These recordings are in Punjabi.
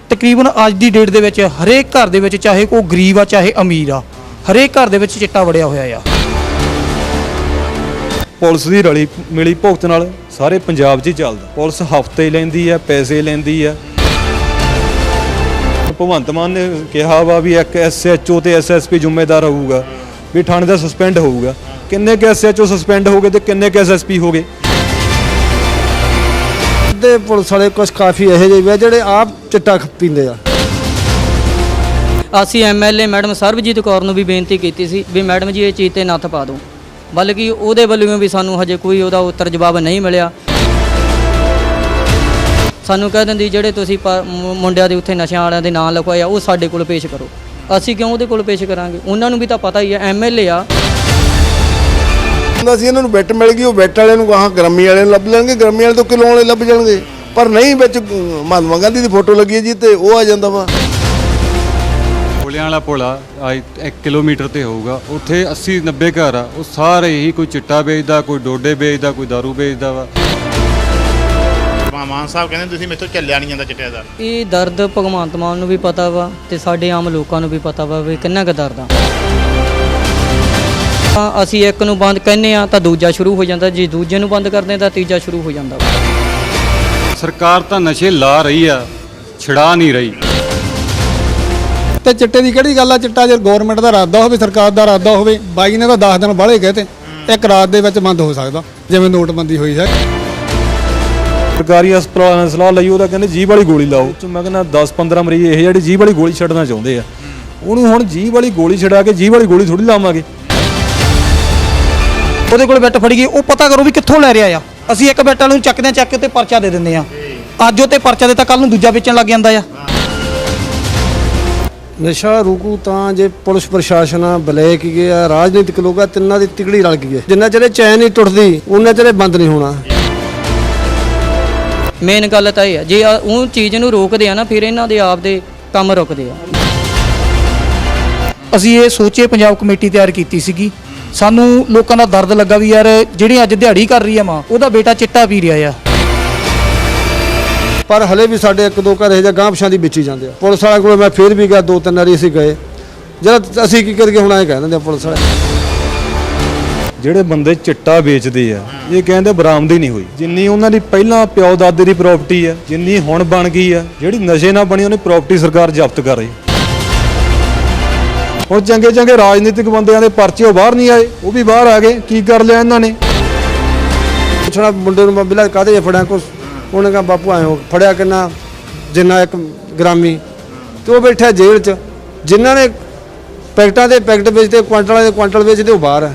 ਤਕਰੀਬਨ ਅੱਜ ਦੀ ਡੇਟ ਦੇ ਵਿੱਚ ਹਰੇਕ ਘਰ ਦੇ ਵਿੱਚ ਚਾਹੇ ਕੋਈ ਗਰੀਬ ਆ ਚਾਹੇ ਅਮੀਰ ਆ, ਹਰੇਕ ਘਰ ਦੇ ਵਿੱਚ ਚਿੱਟਾ ਵੜਿਆ ਹੋਇਆ ਆ। ਪੁਲਿਸ ਦੀ ਰਲੀ ਮਿਲੀ ਭੁਗਤ ਨਾਲ ਸਾਰੇ ਪੰਜਾਬ 'ਚ ਹੀ ਚੱਲਦਾ। ਪੁਲਿਸ ਹਫ਼ਤੇ ਲੈਂਦੀ ਆ, ਪੈਸੇ ਲੈਂਦੀ ਆ। ਭਗਵੰਤ ਮਾਨ ਨੇ ਕਿਹਾ ਵਾ ਵੀ ਇੱਕ SHO ਤੇ SSP ਜ਼ਿੰਮੇਦਾਰ ਹੋਊਗਾ, ਵੀ ਥਾਣੇ ਦਾ ਸਸਪੈਂਡ ਹੋਊਗਾ। ਕਿੰਨੇ ਕੁ SHO ਸਸਪੈਂਡ ਹੋ ਗਏ ਤੇ ਕਿੰਨੇ ਕੁ SSP ਹੋ ਗਏ? ਦੇ ਪੁਲਿਸ ਵਾਲੇ ਕੁਝ ਕਾਫੀ ਇਹੋ ਜਿਹੇ ਵੀ ਆ ਜਿਹੜੇ ਆਪ ਚਿੱਟਾ ਪੀਂਦੇ ਆ। ਅਸੀਂ MLA ਮੈਡਮ ਸਰਬਜੀਤ ਕੌਰ ਨੂੰ ਵੀ ਬੇਨਤੀ ਕੀਤੀ ਸੀ ਵੀ ਮੈਡਮ ਜੀ ਇਹ ਚੀਜ਼ ਤੇ ਨੱਥ ਪਾ ਦਿਓ, ਬਲਕਿ ਉਹਦੇ ਵੱਲੋਂ ਵੀ ਸਾਨੂੰ ਹਜੇ ਕੋਈ ਉਹਦਾ ਉੱਤਰ ਜਵਾਬ ਨਹੀਂ ਮਿਲਿਆ। ਸਾਨੂੰ ਕਹਿ ਦਿੰਦੀ ਜਿਹੜੇ ਤੁਸੀਂ ਮੁੰਡਿਆਂ ਦੇ ਉੱਥੇ ਨਸ਼ਿਆਂ ਵਾਲਿਆਂ ਦੇ ਨਾਂ ਲਿਖਵਾਏ ਆ ਉਹ ਸਾਡੇ ਕੋਲ ਪੇਸ਼ ਕਰੋ। ਅਸੀਂ ਕਿਉਂ ਉਹਦੇ ਕੋਲ ਪੇਸ਼ ਕਰਾਂਗੇ? ਉਹਨਾਂ ਨੂੰ ਵੀ ਤਾਂ ਪਤਾ ਹੀ ਹੈ MLA ਆ। ਅਸੀਂ ਇਹਨਾਂ ਨੂੰ ਬੈਟ ਮਿਲ ਗਈ, ਉਹ ਬੈਟ ਵਾਲਿਆਂ ਨੂੰ ਗਾਹਾਂ ਗ੍ਰਾਮੀ ਵਾਲੇ ਨੂੰ ਲੱਭ ਲੈਣਗੇ, ਗ੍ਰਾਮੀ ਵਾਲੇ ਤੋਂ ਕਿਲੋ ਵਾਲੇ ਲੱਭ ਜਾਣਗੇ। ਪਰ ਨਹੀਂ, ਵਿੱਚ ਮਹਾਤਮਾ ਗਾਂਧੀ ਦੀ ਫੋਟੋ ਲੱਗੀ ਹੈ ਜੀ ਤੇ ਉਹ ਆ ਜਾਂਦਾ ਵਾ। ਪੁਲਿਆਂ ਵਾਲਾ ਪੁਲ ਆ 1 ਕਿਲੋਮੀਟਰ ਤੇ ਹੋਊਗਾ, ਉੱਥੇ 80-90 ਘਰ ਆ। ਉਹ ਸਾਰੇ ਹੀ ਕੋਈ ਚਿੱਟਾ ਵੇਚਦਾ, ਕੋਈ ਡੋਡੇ ਵੇਚਦਾ, ਕੋਈ ਦਾਰੂ ਵੇਚਦਾ ਵਾ। ਮਾਨ ਸਾਹਿਬ ਕਹਿੰਦੇ ਤੁਸੀਂ ਮੇਰੇ ਤੋਂ ਚੱਲਿਆ ਨਹੀਂ ਜਾਂਦਾ ਚਿੱਟੇ ਦਾ। ਇਹ ਦਰਦ ਭਗਵੰਤ ਮਾਨ ਨੂੰ ਵੀ ਪਤਾ ਵਾ ਤੇ ਸਾਡੇ ਆਮ ਲੋਕਾਂ ਨੂੰ ਵੀ ਪਤਾ ਵਾ ਵੀ ਕਿੰਨਾ ਕੁ ਦਰਦ ਆ। ਅਸੀਂ ਇੱਕ ਨੂੰ ਬੰਦ ਕਹਿੰਦੇ ਆ ਤਾਂ ਦੂਜਾ ਸ਼ੁਰੂ ਹੋ ਜਾਂਦਾ, ਜੇ ਦੂਜੇ ਨੂੰ ਬੰਦ ਕਰਦੇ ਤਾਂ ਤੀਜਾ ਸ਼ੁਰੂ ਹੋ ਜਾਂਦਾ ਵਾ। ਸਰਕਾਰ ਤਾਂ ਨਸ਼ੇ ਲਾ ਰਹੀ ਆ, ਛੁਡਾ ਨਹੀਂ ਰਹੀ। ਤੇ ਚਿੱਟੇ ਦੀ ਕਿਹੜੀ ਗੱਲ ਆ? ਚਿੱਟਾ ਜੇ ਗਵਰਨਮੈਂਟ ਦਾ ਇਰਾਦਾ ਹੋਵੇ, ਸਰਕਾਰ ਦਾ ਇਰਾਦਾ ਹੋਵੇ, ਬਾਈ ਨੇ ਤਾਂ 10 ਦਿਨ ਬਾਹਲੇ ਗਏ ਤੇ ਇੱਕ ਰਾਤ ਦੇ ਵਿੱਚ ਬੰਦ ਹੋ ਸਕਦਾ, ਜਿਵੇਂ ਨੋਟਬੰਦੀ ਹੋਈ ਹੈ। ਸਰਕਾਰੀ ਹਸਪਤਾਲਾਂ ਨੇ ਸਲਾਹ ਲਈ, ਉਹਦਾ ਕਹਿੰਦੇ ਜੀਭ ਵਾਲੀ ਗੋਲੀ ਲਾਓ। ਮੈਂ ਕਹਿੰਦਾ 10-15 ਮਰੀਜ਼ ਇਹ ਜਿਹੜੇ ਜੀਭ ਵਾਲੀ ਗੋਲੀ ਛੱਡਣਾ ਚਾਹੁੰਦੇ ਆ, ਉਹਨੂੰ ਹੁਣ ਜੀਭ ਵਾਲੀ ਗੋਲੀ ਛਡਾ ਕੇ ਜੀਭ ਵਾਲੀ ਗੋਲੀ ਥੋੜੀ ਲਾਵਾਂਗੇ। ਉਹਦੇ ਕੋਲ ਬੈਟ ਫੜੀਏ, ਉਹ ਪਤਾ ਕਰੋ ਵੀ ਕਿੱਥੋਂ ਲੈ ਰਿਹਾ ਆ। ਅਸੀਂ ਇੱਕ ਬੈਟ ਵਾਲੇ ਨੂੰ ਚੱਕਦੇ ਚੱਕ ਕੇ ਤੇ ਪਰਚਾ ਦੇ ਦਿੰਦੇ ਆ। ਅੱਜ ਉਹ ਤੇ ਪਰਚਾ ਦਿੱਤਾ, ਕੱਲ ਨੂੰ ਦੂਜਾ ਵੇਚਣ ਲੱਗ ਜਾਂਦਾ ਆ। ਨਸ਼ਾ ਰੁਕੂ ਤਾਂ ਜੇ ਪੁਲਿਸ ਪ੍ਰਸ਼ਾਸਨ ਆ, ਬਲੈਕ ਗਿਆ, ਰਾਜਨੀਤਿਕ ਲੋਕ ਆ, ਤਿੰਨਾਂ ਦੀ ਤਿਗੜੀ ਰਲ ਗਈ ਹੈ। ਜਿੰਨਾ ਚਿਰ ਚੈਨ ਨਹੀਂ ਟੁੱਟਦੀ ਉਹਨਾਂ ਚਿਰ ਬੰਦ ਨਹੀਂ ਹੋਣਾ। ਮੇਨ ਗੱਲ ਤਾਂ ਇਹ ਆ, ਜੇ ਉਹ ਚੀਜ਼ ਨੂੰ ਰੋਕਦੇ ਆ ਨਾ ਫਿਰ ਇਹਨਾਂ ਦੇ ਆਪ ਦੇ ਕੰਮ ਰੁਕਦੇ ਆ। ਅਸੀਂ ਇਹ ਸੋਚੇ ਪੰਜਾਬ ਕਮੇਟੀ ਤਿਆਰ ਕੀਤੀ ਸੀਗੀ। ਸਾਨੂੰ ਲੋਕਾਂ ਦਾ ਦਰਦ ਲੱਗਾ ਵੀ ਯਾਰ ਜਿਹੜੀ ਅੱਜ ਦਿਹਾੜੀ ਕਰ ਰਹੀ ਆ ਮਾਂ, ਉਹਦਾ ਬੇਟਾ ਚਿੱਟਾ ਪੀ ਰਿਹਾ ਆ। ਪਰ ਹਲੇ ਵੀ ਸਾਡੇ ਇੱਕ ਦੋ ਘਰ ਇਹ ਜਾਂ ਗਾਂਹ ਪਛਾਂ ਦੀ ਵੇਚੀ ਜਾਂਦੇ ਆ। ਪੁਲਿਸ ਵਾਲਾ ਕੋਲ ਮੈਂ ਫੇਰ ਵੀ ਗਿਆ, 2-3 ਵਾਰੀ ਅਸੀਂ ਗਏ। ਜਦ ਅਸੀਂ ਕੀ ਕਰੀਏ ਹੁਣ, ਐਂ ਕਹਿ ਦਿੰਦੇ ਆ ਪੁਲਿਸ ਵਾਲੇ। ਜਿਹੜੇ ਬੰਦੇ ਚਿੱਟਾ ਵੇਚਦੇ ਆ, ਇਹ ਕਹਿੰਦੇ ਬਰਾਮਦੀ ਨਹੀਂ ਹੋਈ। ਜਿੰਨੀ ਉਹਨਾਂ ਦੀ ਪਹਿਲਾਂ ਪਿਓ ਦਾਦੇ ਦੀ ਪ੍ਰਾਪਰਟੀ ਆ, ਜਿੰਨੀ ਹੁਣ ਬਣ ਗਈ ਆ, ਜਿਹੜੀ ਨਸ਼ੇ ਨਾਲ ਬਣੀ ਉਹਨੇ ਪ੍ਰਾਪਰਟੀ ਸਰਕਾਰ ਜ਼ਬਤ ਕਰ ਰਹੀ। ਹੁਣ ਚੰਗੇ ਚੰਗੇ ਰਾਜਨੀਤਿਕ ਬੰਦਿਆਂ ਦੇ ਪਰਚੇ ਉਹ ਬਾਹਰ ਨਹੀਂ ਆਏ, ਉਹ ਵੀ ਬਾਹਰ ਆ ਗਏ। ਕੀ ਕਰ ਲਿਆ ਇਹਨਾਂ ਨੇ? ਪੁੱਛਣਾ ਮੁੰਡੇ ਨੂੰ, ਮੈਂ ਬਿਲਾ ਕਾਹਦੇ ਫੜਿਆ ਕੁਛ? ਉਹਨੇ ਕਿਹਾ ਬਾਪੂ ਆਏ ਹੋ ਫੜਿਆ ਕਿੰਨਾ? ਜਿੰਨਾ 1 ਗ੍ਰਾਮੀ। ਤੇ ਉਹ ਬੈਠਾ ਜੇਲ੍ਹ 'ਚ। ਜਿਨ੍ਹਾਂ ਨੇ ਪੈਕਟਾਂ ਦੇ ਪੈਕਟ ਵੇਚਦੇ, ਕੁਆਂਟਲਾਂ ਦੇ ਕੁਆਂਟਲ ਵੇਚਦੇ, ਉਹ ਬਾਹਰ ਹੈ।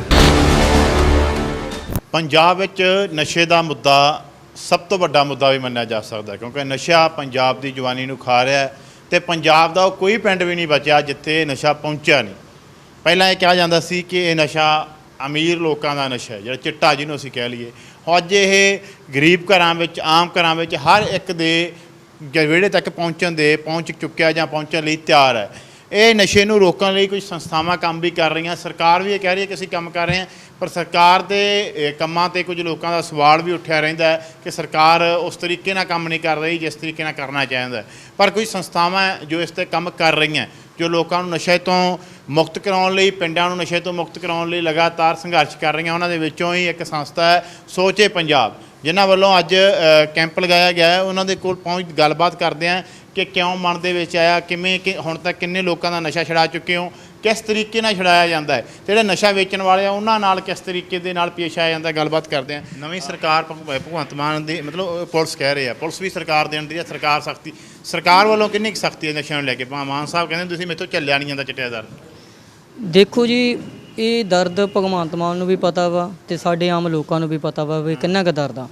ਪੰਜਾਬ ਵਿੱਚ ਨਸ਼ੇ ਦਾ ਮੁੱਦਾ ਸਭ ਤੋਂ ਵੱਡਾ ਮੁੱਦਾ ਵੀ ਮੰਨਿਆ ਜਾ ਸਕਦਾ, ਕਿਉਂਕਿ ਨਸ਼ਾ ਪੰਜਾਬ ਦੀ ਜਵਾਨੀ ਨੂੰ ਖਾ ਰਿਹਾ ਤੇ ਪੰਜਾਬ ਦਾ ਉਹ ਕੋਈ ਪਿੰਡ ਵੀ ਨਹੀਂ ਬਚਿਆ ਜਿੱਥੇ ਨਸ਼ਾ ਪਹੁੰਚਿਆ ਨਹੀਂ। ਪਹਿਲਾਂ ਇਹ ਕਿਹਾ ਜਾਂਦਾ ਸੀ ਕਿ ਇਹ ਨਸ਼ਾ ਅਮੀਰ ਲੋਕਾਂ ਦਾ ਨਸ਼ਾ ਹੈ, ਜਿਹੜਾ ਚਿੱਟਾ ਜਿਹਨੂੰ ਅਸੀਂ ਕਹਿ ਲਈਏ। ਅੱਜ ਇਹ ਗਰੀਬ ਘਰਾਂ ਵਿੱਚ, ਆਮ ਘਰਾਂ ਵਿੱਚ ਹਰ ਇੱਕ ਦੇ ਵਿਹੜੇ ਤੱਕ ਪਹੁੰਚ ਚੁੱਕਿਆ ਜਾਂ ਪਹੁੰਚਣ ਲਈ ਤਿਆਰ ਹੈ। ਇਹ ਨਸ਼ੇ ਨੂੰ ਰੋਕਣ ਲਈ ਕੁਝ ਸੰਸਥਾਵਾਂ ਕੰਮ ਵੀ ਕਰ ਰਹੀਆਂ। ਸਰਕਾਰ ਵੀ ਇਹ ਕਹਿ ਰਹੀ ਹੈ ਕਿ ਅਸੀਂ ਕੰਮ ਕਰ ਰਹੇ ਹਾਂ, ਪਰ ਸਰਕਾਰ ਦੇ ਕੰਮਾਂ 'ਤੇ ਕੁਝ ਲੋਕਾਂ ਦਾ ਸਵਾਲ ਵੀ ਉੱਠਿਆ ਰਹਿੰਦਾ ਹੈ ਕਿ ਸਰਕਾਰ ਉਸ ਤਰੀਕੇ ਨਾਲ ਕੰਮ ਨਹੀਂ ਕਰ ਰਹੀ ਜਿਸ ਤਰੀਕੇ ਨਾਲ ਕਰਨਾ ਚਾਹੀਦਾ। ਪਰ ਕੁਝ ਸੰਸਥਾਵਾਂ ਜੋ ਇਸ 'ਤੇ ਕੰਮ ਕਰ ਰਹੀਆਂ, ਜੋ ਲੋਕਾਂ ਨੂੰ ਨਸ਼ੇ ਤੋਂ ਮੁਕਤ ਕਰਾਉਣ ਲਈ, ਪਿੰਡਾਂ ਨੂੰ ਨਸ਼ੇ ਤੋਂ ਮੁਕਤ ਕਰਾਉਣ ਲਈ ਲਗਾਤਾਰ ਸੰਘਰਸ਼ ਕਰ ਰਹੀਆਂ। ਉਹਨਾਂ ਦੇ ਵਿੱਚੋਂ ਹੀ ਇੱਕ ਸੰਸਥਾ ਹੈ ਸੋਚੇ ਪੰਜਾਬ, ਜਿਨ੍ਹਾਂ ਵੱਲੋਂ ਅੱਜ ਕੈਂਪ ਲਗਾਇਆ ਗਿਆ ਹੈ। ਉਹਨਾਂ ਦੇ ਕੋਲ ਪਹੁੰਚ ਗੱਲਬਾਤ ਕਰਦੇ ਹਾਂ ਕਿ ਕਿਉਂ ਮਨ ਦੇ ਵਿੱਚ ਆਇਆ, ਕਿਵੇਂ ਕਿ ਹੁਣ ਤੱਕ ਕਿੰਨੇ ਲੋਕਾਂ ਦਾ ਨਸ਼ਾ ਛੁਡਾ ਚੁੱਕੇ ਹੋ, ਕਿਸ ਤਰੀਕੇ ਨਾਲ ਛੁਡਾਇਆ ਜਾਂਦਾ ਹੈ, ਜਿਹੜੇ ਨਸ਼ਾ ਵੇਚਣ ਵਾਲੇ ਆ ਉਹਨਾਂ ਨਾਲ ਕਿਸ ਤਰੀਕੇ ਦੇ ਨਾਲ ਪੇਸ਼ ਆਇਆ ਜਾਂਦਾ। ਗੱਲਬਾਤ ਕਰਦੇ ਹਾਂ। ਨਵੀਂ ਸਰਕਾਰ ਭਗਵੰਤ ਮਾਨ ਦੀ, ਮਤਲਬ ਪੁਲਿਸ ਕਹਿ ਰਹੇ ਆ, ਪੁਲਿਸ ਵੀ ਸਰਕਾਰ ਦੇਣ ਦੀ ਹੈ, ਸਰਕਾਰ ਸਖਤੀ, ਸਰਕਾਰ ਵੱਲੋਂ ਕਿੰਨੀ ਕੁ ਸਖਤੀ ਹੈ ਨਸ਼ਿਆਂ ਨੂੰ ਲੈ ਕੇ? ਮਾਨ ਸਾਹਿਬ ਕਹਿੰਦੇ ਤੁਸੀਂ ਮੇਰੇ ਤੋਂ ਚੱਲਿਆ ਨਹੀਂ ਜਾਂਦਾ ਚਿੱਟੇ ਦਾ। ਦੇਖੋ ਜੀ, ਇਹ ਦਰਦ ਭਗਵੰਤ ਮਾਨ ਨੂੰ ਵੀ ਪਤਾ ਵਾ ਤੇ ਸਾਡੇ ਆਮ ਲੋਕਾਂ ਨੂੰ ਵੀ ਪਤਾ ਵਾ ਵੀ ਕਿੰਨਾ ਕੁ ਦਰਦ ਆ।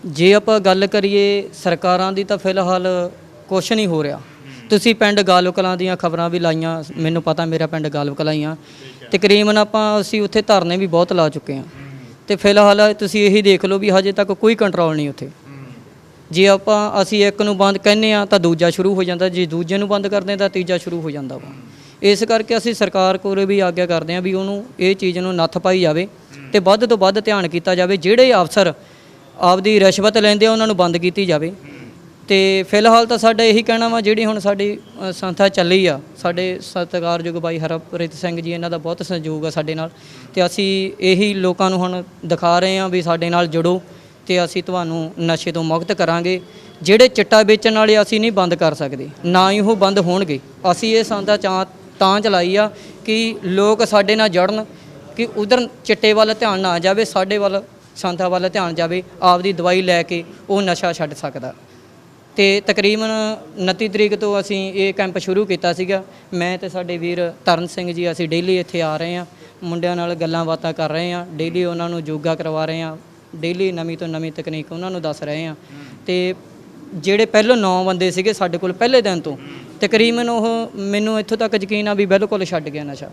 ਜੇ ਆਪਾਂ ਗੱਲ ਕਰੀਏ ਸਰਕਾਰਾਂ ਦੀ ਤਾਂ ਫਿਲਹਾਲ ਕੁਛ ਨਹੀਂ ਹੋ ਰਿਹਾ। ਤੁਸੀਂ ਪਿੰਡ ਗਾਲੋ ਕਲਾਂ ਦੀਆਂ ਖਬਰਾਂ ਵੀ ਲਾਈਆਂ, ਮੈਨੂੰ ਪਤਾ ਮੇਰਾ ਪਿੰਡ ਗਾਲੋ ਕਲਾਂ ਹੀ ਆ। ਤਕਰੀਬਨ ਅਸੀਂ ਉੱਥੇ ਧਰਨੇ ਵੀ ਬਹੁਤ ਲਾ ਚੁੱਕੇ ਹਾਂ ਤੇ ਫਿਲਹਾਲ ਤੁਸੀਂ ਇਹੀ ਦੇਖ ਲਓ ਵੀ ਹਜੇ ਤੱਕ ਕੋਈ ਕੰਟਰੋਲ ਨਹੀਂ ਉੱਥੇ। ਜੇ ਅਸੀਂ ਇੱਕ ਨੂੰ ਬੰਦ ਕਹਿੰਦੇ ਆ ਤਾਂ ਦੂਜਾ ਸ਼ੁਰੂ ਹੋ ਜਾਂਦਾ, ਜੇ ਦੂਜੇ ਨੂੰ ਬੰਦ ਕਰਦੇ ਤਾਂ ਤੀਜਾ ਸ਼ੁਰੂ ਹੋ ਜਾਂਦਾ ਵਾ। ਇਸ ਕਰਕੇ ਅਸੀਂ ਸਰਕਾਰ ਕੋਲ ਵੀ ਆਗਿਆ ਕਰਦੇ ਹਾਂ ਵੀ ਉਹਨੂੰ ਇਹ ਚੀਜ਼ ਨੂੰ ਨੱਥ ਪਾਈ ਜਾਵੇ ਤੇ ਵੱਧ ਤੋਂ ਵੱਧ ਧਿਆਨ ਕੀਤਾ ਜਾਵੇ। ਜਿਹੜੇ ਅਫਸਰ ਆਪਦੀ ਰਿਸ਼ਵਤ ਲੈਂਦੇ ਆ ਉਹਨਾਂ ਨੂੰ ਬੰਦ ਕੀਤੀ ਜਾਵੇ ਤੇ ਫਿਲਹਾਲ ਤਾਂ ਸਾਡਾ ਇਹੀ ਕਹਿਣਾ ਵਾ, ਜਿਹੜੀ ਹੁਣ ਸਾਡੀ ਸੰਸਥਾ ਚੱਲੀ ਆ, ਸਾਡੇ ਸਤਿਕਾਰਯੋਗ ਬਾਈ ਹਰਪ੍ਰੀਤ ਸਿੰਘ ਜੀ, ਇਹਨਾਂ ਦਾ ਬਹੁਤ ਸਹਿਯੋਗ ਆ ਸਾਡੇ ਨਾਲ, ਤੇ ਅਸੀਂ ਇਹੀ ਲੋਕਾਂ ਨੂੰ ਹੁਣ ਦਿਖਾ ਰਹੇ ਹਾਂ ਵੀ ਸਾਡੇ ਨਾਲ ਜੁੜੋ ਤੇ ਅਸੀਂ ਤੁਹਾਨੂੰ ਨਸ਼ੇ ਤੋਂ ਮੁਕਤ ਕਰਾਂਗੇ। ਜਿਹੜੇ ਚਿੱਟਾ ਵੇਚਣ ਵਾਲੇ ਅਸੀਂ ਨਹੀਂ ਬੰਦ ਕਰ ਸਕਦੇ, ਨਾ ਹੀ ਉਹ ਬੰਦ ਹੋਣਗੇ। ਅਸੀਂ ਇਹ ਸੰਸਥਾ ਤਾਂ ਚਲਾਈ ਆ ਕਿ ਲੋਕ ਸਾਡੇ ਨਾਲ ਜੁੜਨ, ਕਿ ਉਧਰ ਚਿੱਟੇ ਵੱਲ ਧਿਆਨ ਨਾ ਜਾਵੇ, ਸਾਡੇ ਵੱਲ ਸੰਸਥਾ ਵੱਲ ਧਿਆਨ ਜਾਵੇ, ਆਪਦੀ ਦਵਾਈ ਲੈ ਕੇ ਉਹ ਨਸ਼ਾ ਛੱਡ ਸਕਦਾ। ਤੇ ਤਕਰੀਬਨ 29 ਤਰੀਕ ਤੋਂ ਅਸੀਂ ਇਹ ਕੈਂਪ ਸ਼ੁਰੂ ਕੀਤਾ ਸੀਗਾ। ਮੈਂ ਤੇ ਸਾਡੇ ਵੀਰ ਤਰਨ ਸਿੰਘ ਜੀ, ਅਸੀਂ ਡੇਲੀ ਇੱਥੇ ਆ ਰਹੇ ਹਾਂ, ਮੁੰਡਿਆਂ ਨਾਲ ਗੱਲਾਂ ਬਾਤਾਂ ਕਰ ਰਹੇ ਹਾਂ, ਡੇਲੀ ਉਹਨਾਂ ਨੂੰ ਯੋਗਾ ਕਰਵਾ ਰਹੇ ਹਾਂ, ਡੇਲੀ ਨਵੀਂ ਤੋਂ ਨਵੀਂ ਤਕਨੀਕ ਉਹਨਾਂ ਨੂੰ ਦੱਸ ਰਹੇ ਹਾਂ। ਤੇ ਜਿਹੜੇ ਪਹਿਲਾਂ 9 ਬੰਦੇ ਸੀਗੇ ਸਾਡੇ ਕੋਲ ਪਹਿਲੇ ਦਿਨ ਤੋਂ, ਤਕਰੀਬਨ ਉਹ ਮੈਨੂੰ ਇੱਥੋਂ ਤੱਕ ਯਕੀਨ ਆ ਵੀ ਬਿਲਕੁਲ ਛੱਡ ਗਿਆ ਨਸ਼ਾ।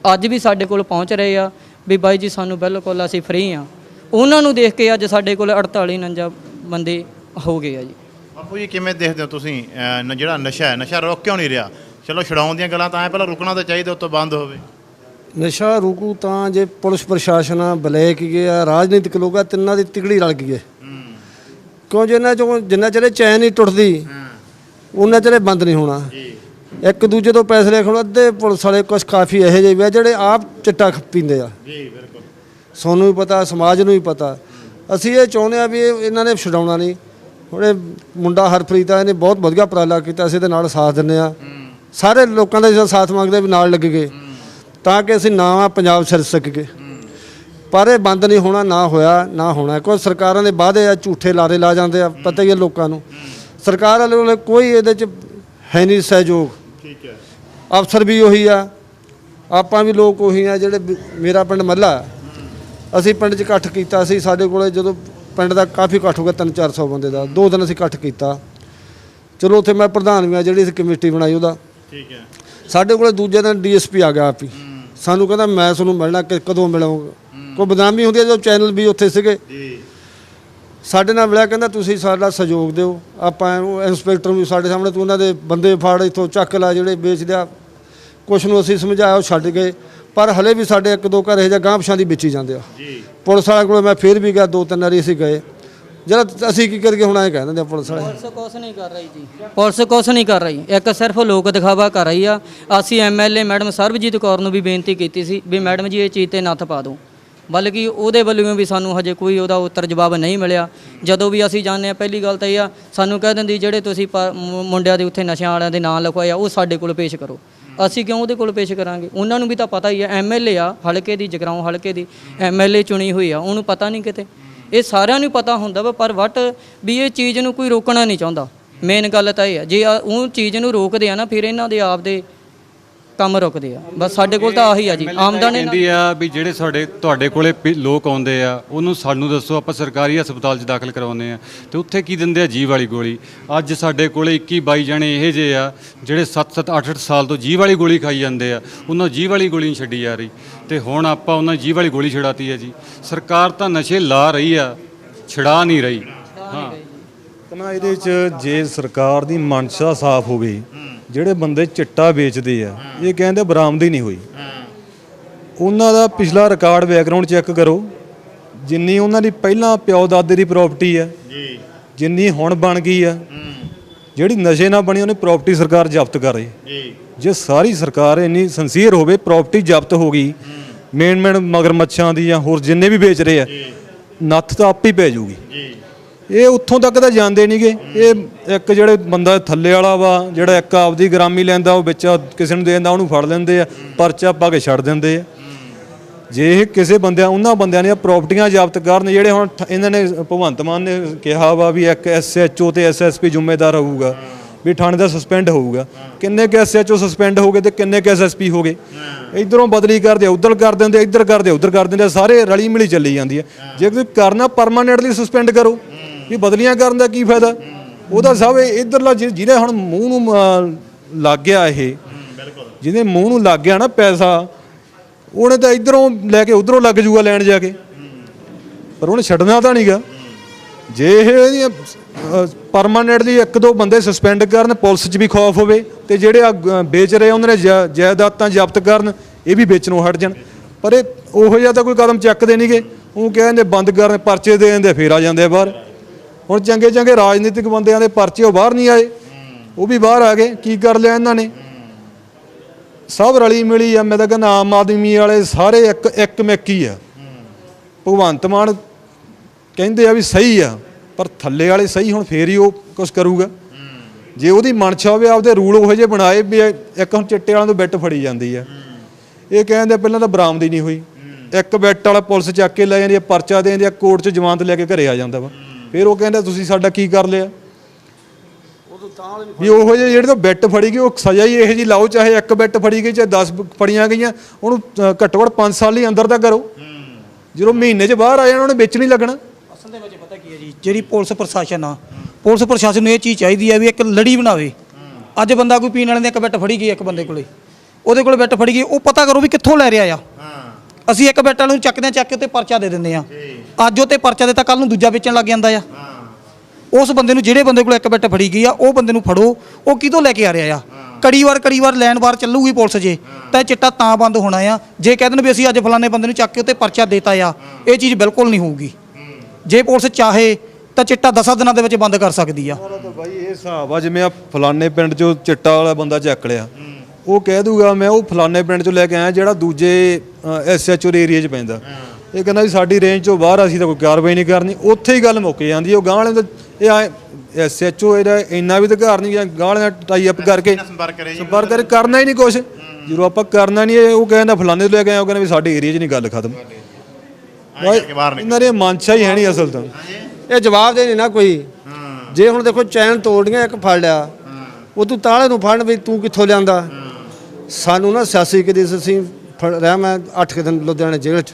ਅੱਜ ਵੀ ਸਾਡੇ ਕੋਲ ਪਹੁੰਚ ਰਹੇ ਆ ਵੀ ਬਾਈ ਜੀ ਸਾਨੂੰ ਬਿਲਕੁਲ ਅਸੀਂ ਫ੍ਰੀ ਆ। ਉਹਨਾਂ ਨੂੰ ਦੇਖ ਕੇ ਅੱਜ ਸਾਡੇ ਕੋਲ 48-49 ਬੰਦੇ ਹੋ ਗਏ ਆ ਜੀ। ਬਾਪੂ ਜੀ ਕਿਵੇਂ ਦੇਖਦੇ ਹੋ ਤੁਸੀਂ ਜਿਹੜਾ ਨਸ਼ਾ ਹੈ, ਨਸ਼ਾ ਰੁਕ ਕਿਉਂ ਨਹੀਂ ਰਿਹਾ? ਚਲੋ ਛਡਾਉਣ ਦੀਆਂ ਗੱਲਾਂ ਤਾਂ ਐ, ਪਹਿਲਾਂ ਰੁਕਣਾ ਤਾਂ ਚਾਹੀਦਾ, ਉਤੋਂ ਬੰਦ ਹੋਵੇ। ਨਸ਼ਾ ਰੁਕੂ ਤਾਂ ਜੇ ਪੁਲਿਸ ਪ੍ਰਸ਼ਾਸਨ ਆ, ਬਲੈਕ ਗਿਆ, ਰਾਜਨੀਤਿਕ ਲੋਕ ਆ, ਤਿੰਨਾਂ ਦੀ ਤਿਗੜੀ ਰਲ ਗਈ ਹੈ। ਕਿਉਂ ਜਿੰਨਾ ਚੋਂ ਜਿੰਨਾ ਚਿਰ ਚੈਨ ਨਹੀਂ ਟੁੱਟਦੀ ਉਹਨਾਂ ਚਿਰ ਬੰਦ ਨਹੀਂ ਹੋਣਾ। ਇੱਕ ਦੂਜੇ ਤੋਂ ਪੈਸੇ ਲੈ ਕੇ ਅੱਧੇ ਪੁਲਿਸ ਵਾਲੇ ਕੁਛ ਕਾਫੀ ਇਹੋ ਜਿਹੇ ਵੀ ਆ ਜਿਹੜੇ ਆਪ ਚਿੱਟਾ ਪੀਂਦੇ ਆ। ਜੀ ਬਿਲਕੁਲ, ਸਾਨੂੰ ਵੀ ਪਤਾ, ਸਮਾਜ ਨੂੰ ਵੀ ਪਤਾ। ਅਸੀਂ ਇਹ ਚਾਹੁੰਦੇ ਆ ਵੀ ਇਹਨਾਂ ਨੇ ਛਡਾਉਣਾ ਨਹੀਂ। ਹੁਣ ਇਹ ਮੁੰਡਾ ਹਰਪ੍ਰੀਤ ਆ, ਇਹਨੇ ਬਹੁਤ ਵਧੀਆ ਉਪਰਾਲਾ ਕੀਤਾ, ਅਸੀਂ ਇਹਦੇ ਨਾਲ ਸਾਥ ਦਿੰਦੇ ਆ। ਸਾਰੇ ਲੋਕਾਂ ਦਾ ਜਿਹੜਾ ਸਾਥ ਮੰਗਦੇ ਵੀ ਨਾਲ ਲੱਗੇਗੇ ਤਾਂ ਕਿ ਅਸੀਂ ਨਾ ਪੰਜਾਬ ਸਿਰ ਸਕੀਏ। ਪਰ ਇਹ ਬੰਦ ਨਹੀਂ ਹੋਣਾ, ਨਾ ਹੋਇਆ ਨਾ ਹੋਣਾ। ਕੋਈ ਸਰਕਾਰਾਂ ਦੇ ਵਾਅਦੇ ਆ, ਝੂਠੇ ਲਾਰੇ ਲਾ ਜਾਂਦੇ ਆ, ਪਤਾ ਹੀ ਹੈ ਲੋਕਾਂ ਨੂੰ। ਸਰਕਾਰ ਵਾਲੇ ਕੋਈ ਇਹਦੇ 'ਚ ਹੈ ਨਹੀਂ ਸਹਿਯੋਗ। ਠੀਕ ਹੈ, ਅਫਸਰ ਵੀ ਉਹੀ ਆ, ਆਪਾਂ ਵੀ ਲੋਕ ਉਹੀ ਆ। ਜਿਹੜੇ ਮੇਰਾ ਪਿੰਡ ਮੱਲਾ, ਅਸੀਂ ਪਿੰਡ 'ਚ ਇਕੱਠ ਕੀਤਾ ਸੀ। ਸਾਡੇ ਕੋਲ ਜਦੋਂ ਪਿੰਡ ਦਾ ਕਾਫੀ ਇਕੱਠ ਹੋ ਗਿਆ, 300-400 ਬੰਦੇ ਦਾ, 2 ਦਿਨ ਅਸੀਂ ਇਕੱਠ ਕੀਤਾ। ਚਲੋ ਉੱਥੇ ਮੈਂ ਪ੍ਰਧਾਨ ਵੀ ਆ, ਜਿਹੜੀ ਅਸੀਂ ਕਮੇਟੀ ਬਣਾਈ ਉਹਦਾ। ਠੀਕ ਹੈ, ਸਾਡੇ ਕੋਲ ਦੂਜੇ ਦਿਨ ਡੀਐਸਪੀ ਆ ਗਿਆ ਆਪ ਹੀ, ਸਾਨੂੰ ਕਹਿੰਦਾ ਮੈਂ ਤੁਹਾਨੂੰ ਮਿਲਣਾ, ਕਦੋਂ ਮਿਲਾਂਗਾ। ਕੋਈ ਬਦਨਾਮੀ ਹੁੰਦੀ ਹੈ, ਜੋ ਚੈਨਲ ਵੀ ਉੱਥੇ ਸੀਗੇ ਜੀ, ਸਾਡੇ ਨਾਲ ਮਿਲਿਆ, ਕਹਿੰਦਾ ਤੁਸੀਂ ਸਾਡਾ ਸਹਿਯੋਗ ਦਿਓ। ਆਪਾਂ ਇੰਸਪੈਕਟਰ ਵੀ ਸਾਡੇ ਸਾਹਮਣੇ, ਤੂੰ ਉਹਨਾਂ ਦੇ ਬੰਦੇ ਫਾੜ, ਇੱਥੋਂ ਚੱਕ ਲਾ ਜਿਹੜੇ ਵੇਚਦੇ ਆ। ਕੁਛ ਨੂੰ ਅਸੀਂ ਸਮਝਾਇਆ, ਉਹ ਛੱਡ ਗਏ, ਪਰ ਹਲੇ ਵੀ ਸਾਡੇ 1-2 ਘਰ ਇਹੋ ਜਿਹਾ ਗਾਂਹ ਪਛਾਂ ਦੀ ਵੇਚੀ ਜਾਂਦੇ ਆ। ਜੀ, ਪੁਲਿਸ ਵਾਲਿਆਂ ਕੋਲ ਮੈਂ ਫਿਰ ਵੀ ਗਿਆ, 2-3 ਵਾਰੀ ਅਸੀਂ ਗਏ। ਜਿਹੜਾ ਅਸੀਂ ਕੀ ਕਰੀਏ ਹੁਣ, ਐਂ ਕਹਿ ਦਿੰਦੇ ਆ ਪੁਲਿਸ ਵਾਲੇ। ਪੁਲਿਸ ਕੁਛ ਨਹੀਂ ਕਰ ਰਹੀ ਜੀ, ਪੁਲਿਸ ਕੁਛ ਨਹੀਂ ਕਰ ਰਹੀ, ਇੱਕ ਸਿਰਫ ਲੋਕ ਦਿਖਾਵਾ ਕਰ ਰਹੀ ਆ। ਅਸੀਂ ਐਮਐਲਏ ਮੈਡਮ ਸਰਬਜੀਤ ਕੌਰ ਨੂੰ ਵੀ ਬੇਨਤੀ ਕੀਤੀ ਸੀ ਵੀ ਮੈਡਮ ਜੀ ਇਹ ਚੀਜ਼ ਤੇ ਨੱਥ ਪਾ ਦਿਓ, ਬਲਕਿ ਉਹਦੇ ਵੱਲੋਂ ਵੀ ਸਾਨੂੰ ਹਜੇ ਕੋਈ ਉਹਦਾ ਉੱਤਰ ਜਵਾਬ ਨਹੀਂ ਮਿਲਿਆ। ਜਦੋਂ ਵੀ ਅਸੀਂ ਜਾਂਦੇ ਹਾਂ, ਪਹਿਲੀ ਗੱਲ ਤਾਂ ਇਹ ਆ, ਸਾਨੂੰ ਕਹਿ ਦਿੰਦੀ ਜਿਹੜੇ ਤੁਸੀਂ ਮੁੰਡਿਆਂ ਦੇ ਉੱਥੇ ਨਸ਼ਿਆਂ ਵਾਲਿਆਂ ਦੇ ਨਾਂ ਲਿਖਵਾਏ ਆ, ਉਹ ਸਾਡੇ ਕੋਲ ਪੇਸ਼ ਕਰੋ। ਅਸੀਂ ਕਿਉਂ ਉਹਦੇ ਕੋਲ ਪੇਸ਼ ਕਰਾਂਗੇ? ਉਹਨਾਂ ਨੂੰ ਵੀ ਤਾਂ ਪਤਾ ਹੀ ਹੈ, ਐਮਐਲਏ ਆ ਹਲਕੇ ਦੀ, ਜਗਰਾਉਂ ਹਲਕੇ ਦੀ ਐਮਐਲਏ ਚੁਣੀ ਹੋਈ ਆ, ਉਹਨੂੰ ਪਤਾ ਨਹੀਂ ਕਿਤੇ? ਇਹ ਸਾਰਿਆਂ ਨੂੰ ਪਤਾ ਹੁੰਦਾ ਵਾ, ਪਰ ਵੀ ਇਹ ਚੀਜ਼ ਨੂੰ ਕੋਈ ਰੋਕਣਾ ਨਹੀਂ ਚਾਹੁੰਦਾ। ਮੇਨ ਗੱਲ ਤਾਂ ਇਹ ਆ, ਜੇ ਉਹ ਚੀਜ਼ ਨੂੰ ਰੋਕਦੇ ਆ ਨਾ, ਫਿਰ ਇਹਨਾਂ ਦੇ ਆਪ ਦੇ ਕੰਮ ਰੁਕਦੇ ਆ। ਬਸ ਸਾਡੇ ਕੋਲ ਤਾਂ ਆਹੀ ਆ ਜੀ, ਆਮਦਨ ਕਹਿੰਦੀ ਆ ਵੀ ਜਿਹੜੇ ਤੁਹਾਡੇ ਕੋਲੇ ਲੋਕ ਆਉਂਦੇ ਆ, ਉਹਨੂੰ ਸਾਨੂੰ ਦੱਸੋ, ਆਪਾਂ ਸਰਕਾਰੀ ਹਸਪਤਾਲ 'ਚ ਦਾਖਲ ਕਰਵਾਉਂਦੇ ਆ, ਤੇ ਉੱਥੇ ਕੀ ਦਿੰਦੇ ਆ? ਜੀਭ ਵਾਲੀ ਗੋਲੀ। ਅੱਜ ਸਾਡੇ ਕੋਲੇ 21-22 ਜਣੇ ਇਹੋ ਜਿਹੇ ਆ ਜਿਹੜੇ 7-7 8-8 ਸਾਲ ਤੋਂ ਜੀਭ ਵਾਲੀ ਗੋਲੀ ਖਾਈ ਜਾਂਦੇ ਆ, ਉਹਨਾਂ ਜੀਭ ਵਾਲੀ ਗੋਲੀ ਨਹੀਂ ਛੱਡੀ ਜਾ ਰਹੀ, ਤੇ ਹੁਣ ਆਪਾਂ ਉਹਨਾਂ ਜੀਭ ਵਾਲੀ ਗੋਲੀ ਛਡਾਤੀ ਹੈ ਜੀ। ਸਰਕਾਰ ਤਾਂ ਨਸ਼ੇ ਲਾ ਰਹੀ ਆ, ਛਡਾ ਨਹੀਂ ਰਹੀ। ਹਾਂ, ਤਾਂ ਇਹਦੇ 'ਚ ਜੇ ਸਰਕਾਰ ਦੀ ਮਨਸ਼ਾ ਸਾਫ਼ ਹੋਵੇ, ਜਿਹੜੇ ਬੰਦੇ ਚਿੱਟਾ ਵੇਚਦੇ ਆ, ਇਹ ਕਹਿੰਦੇ ਬਰਾਮਦੀ ਨਹੀਂ ਹੋਈ, ਉਹਨਾਂ ਦਾ ਪਿਛਲਾ ਰਿਕਾਰਡ ਬੈਕਗ੍ਰਾਉਂਡ ਚੈੱਕ ਕਰੋ। ਜਿੰਨੀ ਉਹਨਾਂ ਦੀ ਪਹਿਲਾਂ ਪਿਓ ਦਾਦੇ ਦੀ ਪ੍ਰਾਪਰਟੀ ਆ, ਜਿੰਨੀ ਹੁਣ ਬਣ ਗਈ ਆ, ਜਿਹੜੀ ਨਸ਼ੇ ਨਾਲ ਬਣੀ ਉਹਨੇ ਪ੍ਰਾਪਰਟੀ ਸਰਕਾਰ ਜ਼ਬਤ ਕਰ ਰਹੀ। ਜੇ ਸਾਰੀ ਸਰਕਾਰ ਇੰਨੀ ਸਿੰਸੀਅਰ ਹੋਵੇ, ਪ੍ਰਾਪਰਟੀ ਜ਼ਬਤ ਹੋ ਗਈ, ਮੇਨ ਮਗਰਮੱਛਾਂ ਦੀ ਜਾਂ ਹੋਰ ਜਿੰਨੇ ਵੀ ਵੇਚ ਰਹੇ ਆ, ਨੱਥ ਤਾਂ ਆਪ ਹੀ ਪੈ ਜਾਊਗੀ। ਇਹ ਉੱਥੋਂ ਤੱਕ ਤਾਂ ਜਾਂਦੇ ਨਹੀਂਗੇ। ਇਹ ਇੱਕ ਜਿਹੜੇ ਬੰਦਾ ਥੱਲੇ ਵਾਲਾ ਵਾ, ਜਿਹੜਾ ਇੱਕ ਆਪਦੀ ਗ੍ਰਾਮੀ ਲੈਂਦਾ, ਉਹ ਵਿੱਚ ਕਿਸੇ ਨੂੰ ਦੇ ਦਿੰਦਾ, ਉਹਨੂੰ ਫੜ ਲੈਂਦੇ ਆ, ਪਰਚਾ ਪਾ ਕੇ ਛੱਡ ਦਿੰਦੇ ਆ। ਜੇ ਇਹ ਕਿਸੇ ਉਹਨਾਂ ਬੰਦਿਆਂ ਦੀਆਂ ਪ੍ਰਾਪਰਟੀਆਂ ਜ਼ਬਤ ਕਰਨ, ਜਿਹੜੇ ਹੁਣ ਇਹਨਾਂ ਨੇ ਭਗਵੰਤ ਮਾਨ ਨੇ ਕਿਹਾ ਵਾ ਵੀ ਇੱਕ SHO ਤੇ SSP ਜ਼ਿੰਮੇਦਾਰ ਹੋਊਗਾ, ਵੀ ਥਾਣੇ ਦਾ ਸਸਪੈਂਡ ਹੋਊਗਾ। ਕਿੰਨੇ ਕੁ SHO ਸਸਪੈਂਡ ਹੋ ਗਏ ਤੇ ਕਿੰਨੇ ਕੁ SSP ਹੋ ਗਏ? ਇੱਧਰੋਂ ਬਦਲੀ ਕਰਦੇ, ਉੱਧਰ ਕਰ ਦਿੰਦੇ, ਇੱਧਰ ਕਰਦੇ, ਉੱਧਰ ਕਰ ਦਿੰਦੇ, ਸਾਰੇ ਰਲੀ ਮਿਲੀ ਚੱਲੀ ਜਾਂਦੀ ਹੈ। ਜੇ ਕੋਈ ਕਰਨਾ ਪਰਮਾਨੈਂਟਲੀ ਸਸਪੈਂਡ ਕਰੋ, ਵੀ ਬਦਲੀਆਂ ਕਰਨ ਦਾ ਕੀ ਫਾਇਦਾ? ਉਹਦਾ ਸਭ ਇੱਧਰਲਾ ਜਿਹਦੇ ਹੁਣ ਮੂੰਹ ਨੂੰ ਲੱਗ ਗਿਆ, ਇਹ ਜਿਹਦੇ ਮੂੰਹ ਨੂੰ ਲੱਗ ਗਿਆ ਨਾ ਪੈਸਾ, ਉਹਨੇ ਤਾਂ ਇੱਧਰੋਂ ਲੈ ਕੇ ਉੱਧਰੋਂ ਲੱਗ ਜੂਗਾ ਲੈਣ ਜਾ ਕੇ, ਪਰ ਉਹਨੇ ਛੱਡਣਾ ਤਾਂ ਨਹੀਂਗਾ। ਜੇ ਇਹ ਇਹਦੀਆਂ ਪਰਮਾਨੈਂਟਲੀ 1-2 ਬੰਦੇ ਸਸਪੈਂਡ ਕਰਨ, ਪੁਲਿਸ 'ਚ ਵੀ ਖੌਫ ਹੋਵੇ, ਤੇ ਜਿਹੜੇ ਵੇਚ ਰਹੇ ਉਹਨਾਂ ਨੇ ਜਾਇਦਾਦਾਂ ਜ਼ਬਤ ਕਰਨ, ਇਹ ਵੀ ਵੇਚਣੋਂ ਹਟ ਜਾਣ। ਪਰ ਇਹ ਉਹੋ ਜਿਹਾ ਤਾਂ ਕੋਈ ਕਦਮ ਚੱਕਦੇ ਨਹੀਂਗੇ। ਉਹ ਕਹਿੰਦੇ ਬੰਦ ਕਰਨ, ਪਰਚੇ ਦੇ ਦਿੰਦੇ, ਫੇਰ ਆ ਜਾਂਦੇ ਬਾਹਰ। ਹੁਣ ਚੰਗੇ ਚੰਗੇ ਰਾਜਨੀਤਿਕ ਬੰਦਿਆਂ ਦੇ ਪਰਚੇ ਉਹ ਬਾਹਰ ਨਹੀਂ ਆਏ, ਉਹ ਵੀ ਬਾਹਰ ਆ ਗਏ। ਕੀ ਕਰ ਲਿਆ ਇਹਨਾਂ ਨੇ? ਸਭ ਰਲੀ ਮਿਲੀ ਆ। ਮੈਂ ਤਾਂ ਕਹਿੰਦਾ ਆਮ ਆਦਮੀ ਵਾਲੇ ਸਾਰੇ ਇੱਕ ਮਿੱਕੀ ਆ। ਭਗਵੰਤ ਮਾਨ ਕਹਿੰਦੇ ਆ ਵੀ ਸਹੀ ਆ, ਪਰ ਥੱਲੇ ਵਾਲੇ ਸਹੀ ਹੁਣ ਫੇਰ ਹੀ ਉਹ ਕੁਛ ਕਰੂਗਾ। ਜੇ ਉਹਦੀ ਮਨਸ਼ਾ ਹੋਵੇ ਆਪਦੇ ਰੂਲ ਉਹੋ ਜਿਹੇ ਬਣਾਏ ਵੀ ਇੱਕ ਹੁਣ ਚਿੱਟੇ ਵਾਲਿਆਂ ਤੋਂ ਬਿੱਟ ਫੜੀ ਜਾਂਦੀ ਆ। ਇਹ ਕਹਿੰਦੇ ਪਹਿਲਾਂ ਤਾਂ ਬਰਾਮਦੀ ਨਹੀਂ ਹੋਈ, ਇੱਕ ਬਿੱਟ ਵਾਲਾ ਪੁਲਿਸ ਚੱਕ ਕੇ ਲੈ ਜਾਂਦੀ ਆ, ਪਰਚਾ ਦੇ ਦਿੰਦੀ ਆ, ਕੋਰਟ 'ਚ ਜ਼ਮਾਨਤ ਲੈ ਕੇ ਘਰੇ ਆ ਜਾਂਦਾ ਵਾ। ਫਿਰ ਉਹ ਕਹਿੰਦੇ ਤੁਸੀਂ ਸਾਡਾ ਕੀ ਕਰ ਲਿਆ? ਵੀ ਉਹੋ ਜਿਹੇ ਜਿਹੜੇ ਤੋਂ ਬਿੱਟ ਫੜੀ ਗਈ ਉਹ ਸਜ਼ਾ ਹੀ ਇਹੋ ਜਿਹੀ ਲਾਓ, ਚਾਹੇ ਇੱਕ ਬਿੱਟ ਫੜੀ ਗਈ ਚਾਹੇ 10 ਫੜੀਆਂ ਗਈਆਂ, ਉਹਨੂੰ ਘੱਟੋ ਘੱਟ 5 ਸਾਲ ਹੀ ਅੰਦਰ ਦਾ ਕਰੋ। ਜਦੋਂ ਮਹੀਨੇ 'ਚ ਬਾਹਰ ਆ ਜਾਣਾ ਉਹਨੇ ਵਿੱਚ ਨਹੀਂ ਲੱਗਣਾ। ਅਸਲ ਦੇ ਵਿੱਚ ਪਤਾ ਕੀ ਹੈ ਜੀ, ਜਿਹੜੀ ਪੁਲਿਸ ਪ੍ਰਸ਼ਾਸਨ ਆ, ਪੁਲਿਸ ਪ੍ਰਸ਼ਾਸਨ ਨੂੰ ਇਹ ਚੀਜ਼ ਚਾਹੀਦੀ ਹੈ ਵੀ ਇੱਕ ਲੜੀ ਬਣਾਵੇ। ਅੱਜ ਬੰਦਾ ਕੋਈ ਪੀਣ ਵਾਲੇ ਦੀ ਇੱਕ ਬਿੱਟ ਫੜੀ ਗਈ, ਇੱਕ ਬੰਦੇ ਕੋਲੇ ਉਹਦੇ ਕੋਲੇ ਬਿੱਟ ਫੜੀ ਗਈ, ਉਹ ਪਤਾ ਕਰੋ ਵੀ ਕਿੱਥੋਂ ਲੈ ਰਿਹਾ ਆ। ਅਸੀਂ ਇੱਕ ਬਿੱਟ ਵਾਲੇ ਨੂੰ ਚੱਕਦੇ ਚੱਕ ਕੇ ਉੱਤੇ ਪਰਚਾ ਦੇ ਦਿੰਦੇ ਆ। ਅੱਜ ਉਹ 'ਤੇ ਪਰਚਾ ਦਿੱਤਾ, ਕੱਲ ਨੂੰ ਦੂਜਾ ਵੇਚਣ ਲੱਗ ਜਾਂਦਾ ਆ। ਉਸ ਬੰਦੇ ਨੂੰ, ਜਿਹੜੇ ਬੰਦੇ ਕੋਲ ਇੱਕ ਬਿੱਟ ਫੜੀ ਗਈ ਆ, ਉਹ ਬੰਦੇ ਨੂੰ ਫੜੋ, ਉਹ ਕਿਤੋਂ ਲੈ ਕੇ ਆ ਰਿਹਾ ਆ। ਕੜੀ ਵਾਰ ਲੈਣ ਬਾਰ ਚੱਲੂਗੀ ਪੁਲਿਸ ਜੇ, ਤਾਂ ਇਹ ਚਿੱਟਾ ਤਾਂ ਬੰਦ ਹੋਣਾ ਆ ਜੇ ਕਹਿ ਦੇਣ ਵੀ ਅਸੀਂ ਅੱਜ ਫਲਾਣੇ ਬੰਦੇ ਨੂੰ ਚੱਕ ਕੇ ਉੱਤੇ ਪਰਚਾ ਦੇਤਾ ਆ। ਇਹ ਚੀਜ਼ ਬਿਲਕੁਲ ਨਹੀਂ ਹੋਊਗੀ। ਜੇ ਪੁਲਿਸ ਚਾਹੇ ਤਾਂ ਚਿੱਟਾ 10 ਦਿਨਾਂ ਦੇ ਵਿੱਚ ਬੰਦ ਕਰ ਸਕਦੀ ਆ। ਬਾਈ ਇਹ ਹਿਸਾਬ ਆ ਜਿਵੇਂ ਆ ਫਲਾਣੇ ਪਿੰਡ 'ਚੋਂ ਚਿੱਟਾ ਵਾਲਾ ਬੰਦਾ ਚੱਕ ਲਿਆ, ਉਹ ਕਹਿ ਦੂਗਾ ਮੈਂ ਉਹ ਫਲਾਣੇ ਪਿੰਡ 'ਚੋਂ ਲੈ ਕੇ ਆਇਆ ਜਿਹੜਾ ਦੂਜੇ SHO ਏਰੀਆ 'ਚ ਪੈਂਦਾ। ਇਹ ਕਹਿੰਦਾ ਵੀ ਸਾਡੀ ਰੇਂਜ 'ਚੋਂ ਬਾਹਰ ਅਸੀਂ ਤਾਂ ਕੋਈ ਕਾਰਵਾਈ ਨਹੀਂ ਕਰਨੀ। ਉੱਥੇ ਹੀ ਗੱਲ ਮੁੱਕ ਜਾਂਦੀ। ਉਹ ਗਾਂਹ ਵਾਲੇ ਦਾ ਇਹ SHO ਇਹਦਾ ਇੰਨਾ ਵੀ ਅਧਿਕਾਰ ਨਹੀਂ ਗਾਂਹ ਵਾਲਿਆਂ ਨਾਲ ਟਾਈ ਅਪ ਕਰਕੇ ਸੰਪਰਕ ਕਰਕੇ ਕਰਨਾ ਹੀ ਨਹੀਂ ਕੁਛ। ਜਦੋਂ ਆਪਾਂ ਕਰਨਾ ਨਹੀਂ, ਉਹ ਕਹਿੰਦਾ ਫਲਾਣੇ ਤੋਂ ਲੈ ਕੇ ਆਇਆ, ਉਹ ਕਹਿੰਦਾ ਵੀ ਸਾਡੇ ਏਰੀਆ 'ਚ ਨਹੀਂ ਗੱਲ ਖਤਮ। ਇਹਨਾਂ ਦੇ ਮਨਸ਼ਾ ਹੀ ਹੈ ਨਹੀਂ ਅਸਲ ਤਾਂ। ਇਹ ਜਵਾਬ ਦੇ ਨਹੀਂ ਨਾ ਕੋਈ। ਜੇ ਹੁਣ ਦੇਖੋ ਚੈਨ ਤੋੜੀਆਂ, ਇੱਕ ਫੜ ਲਿਆ, ਉਹ ਤੂੰ ਤਾਲੇ ਨੂੰ ਫੜਨ ਵੀ ਤੂੰ ਕਿੱਥੋਂ ਲਿਆਂਦਾ। ਸਾਨੂੰ ਨਾ ਸਿਆਸੀ ਕਦੇ ਅਸੀਂ ਰਿਹਾ, ਮੈਂ 8 ਦਿਨ ਲੁਧਿਆਣੇ ਜੇਲ੍ਹ 'ਚ।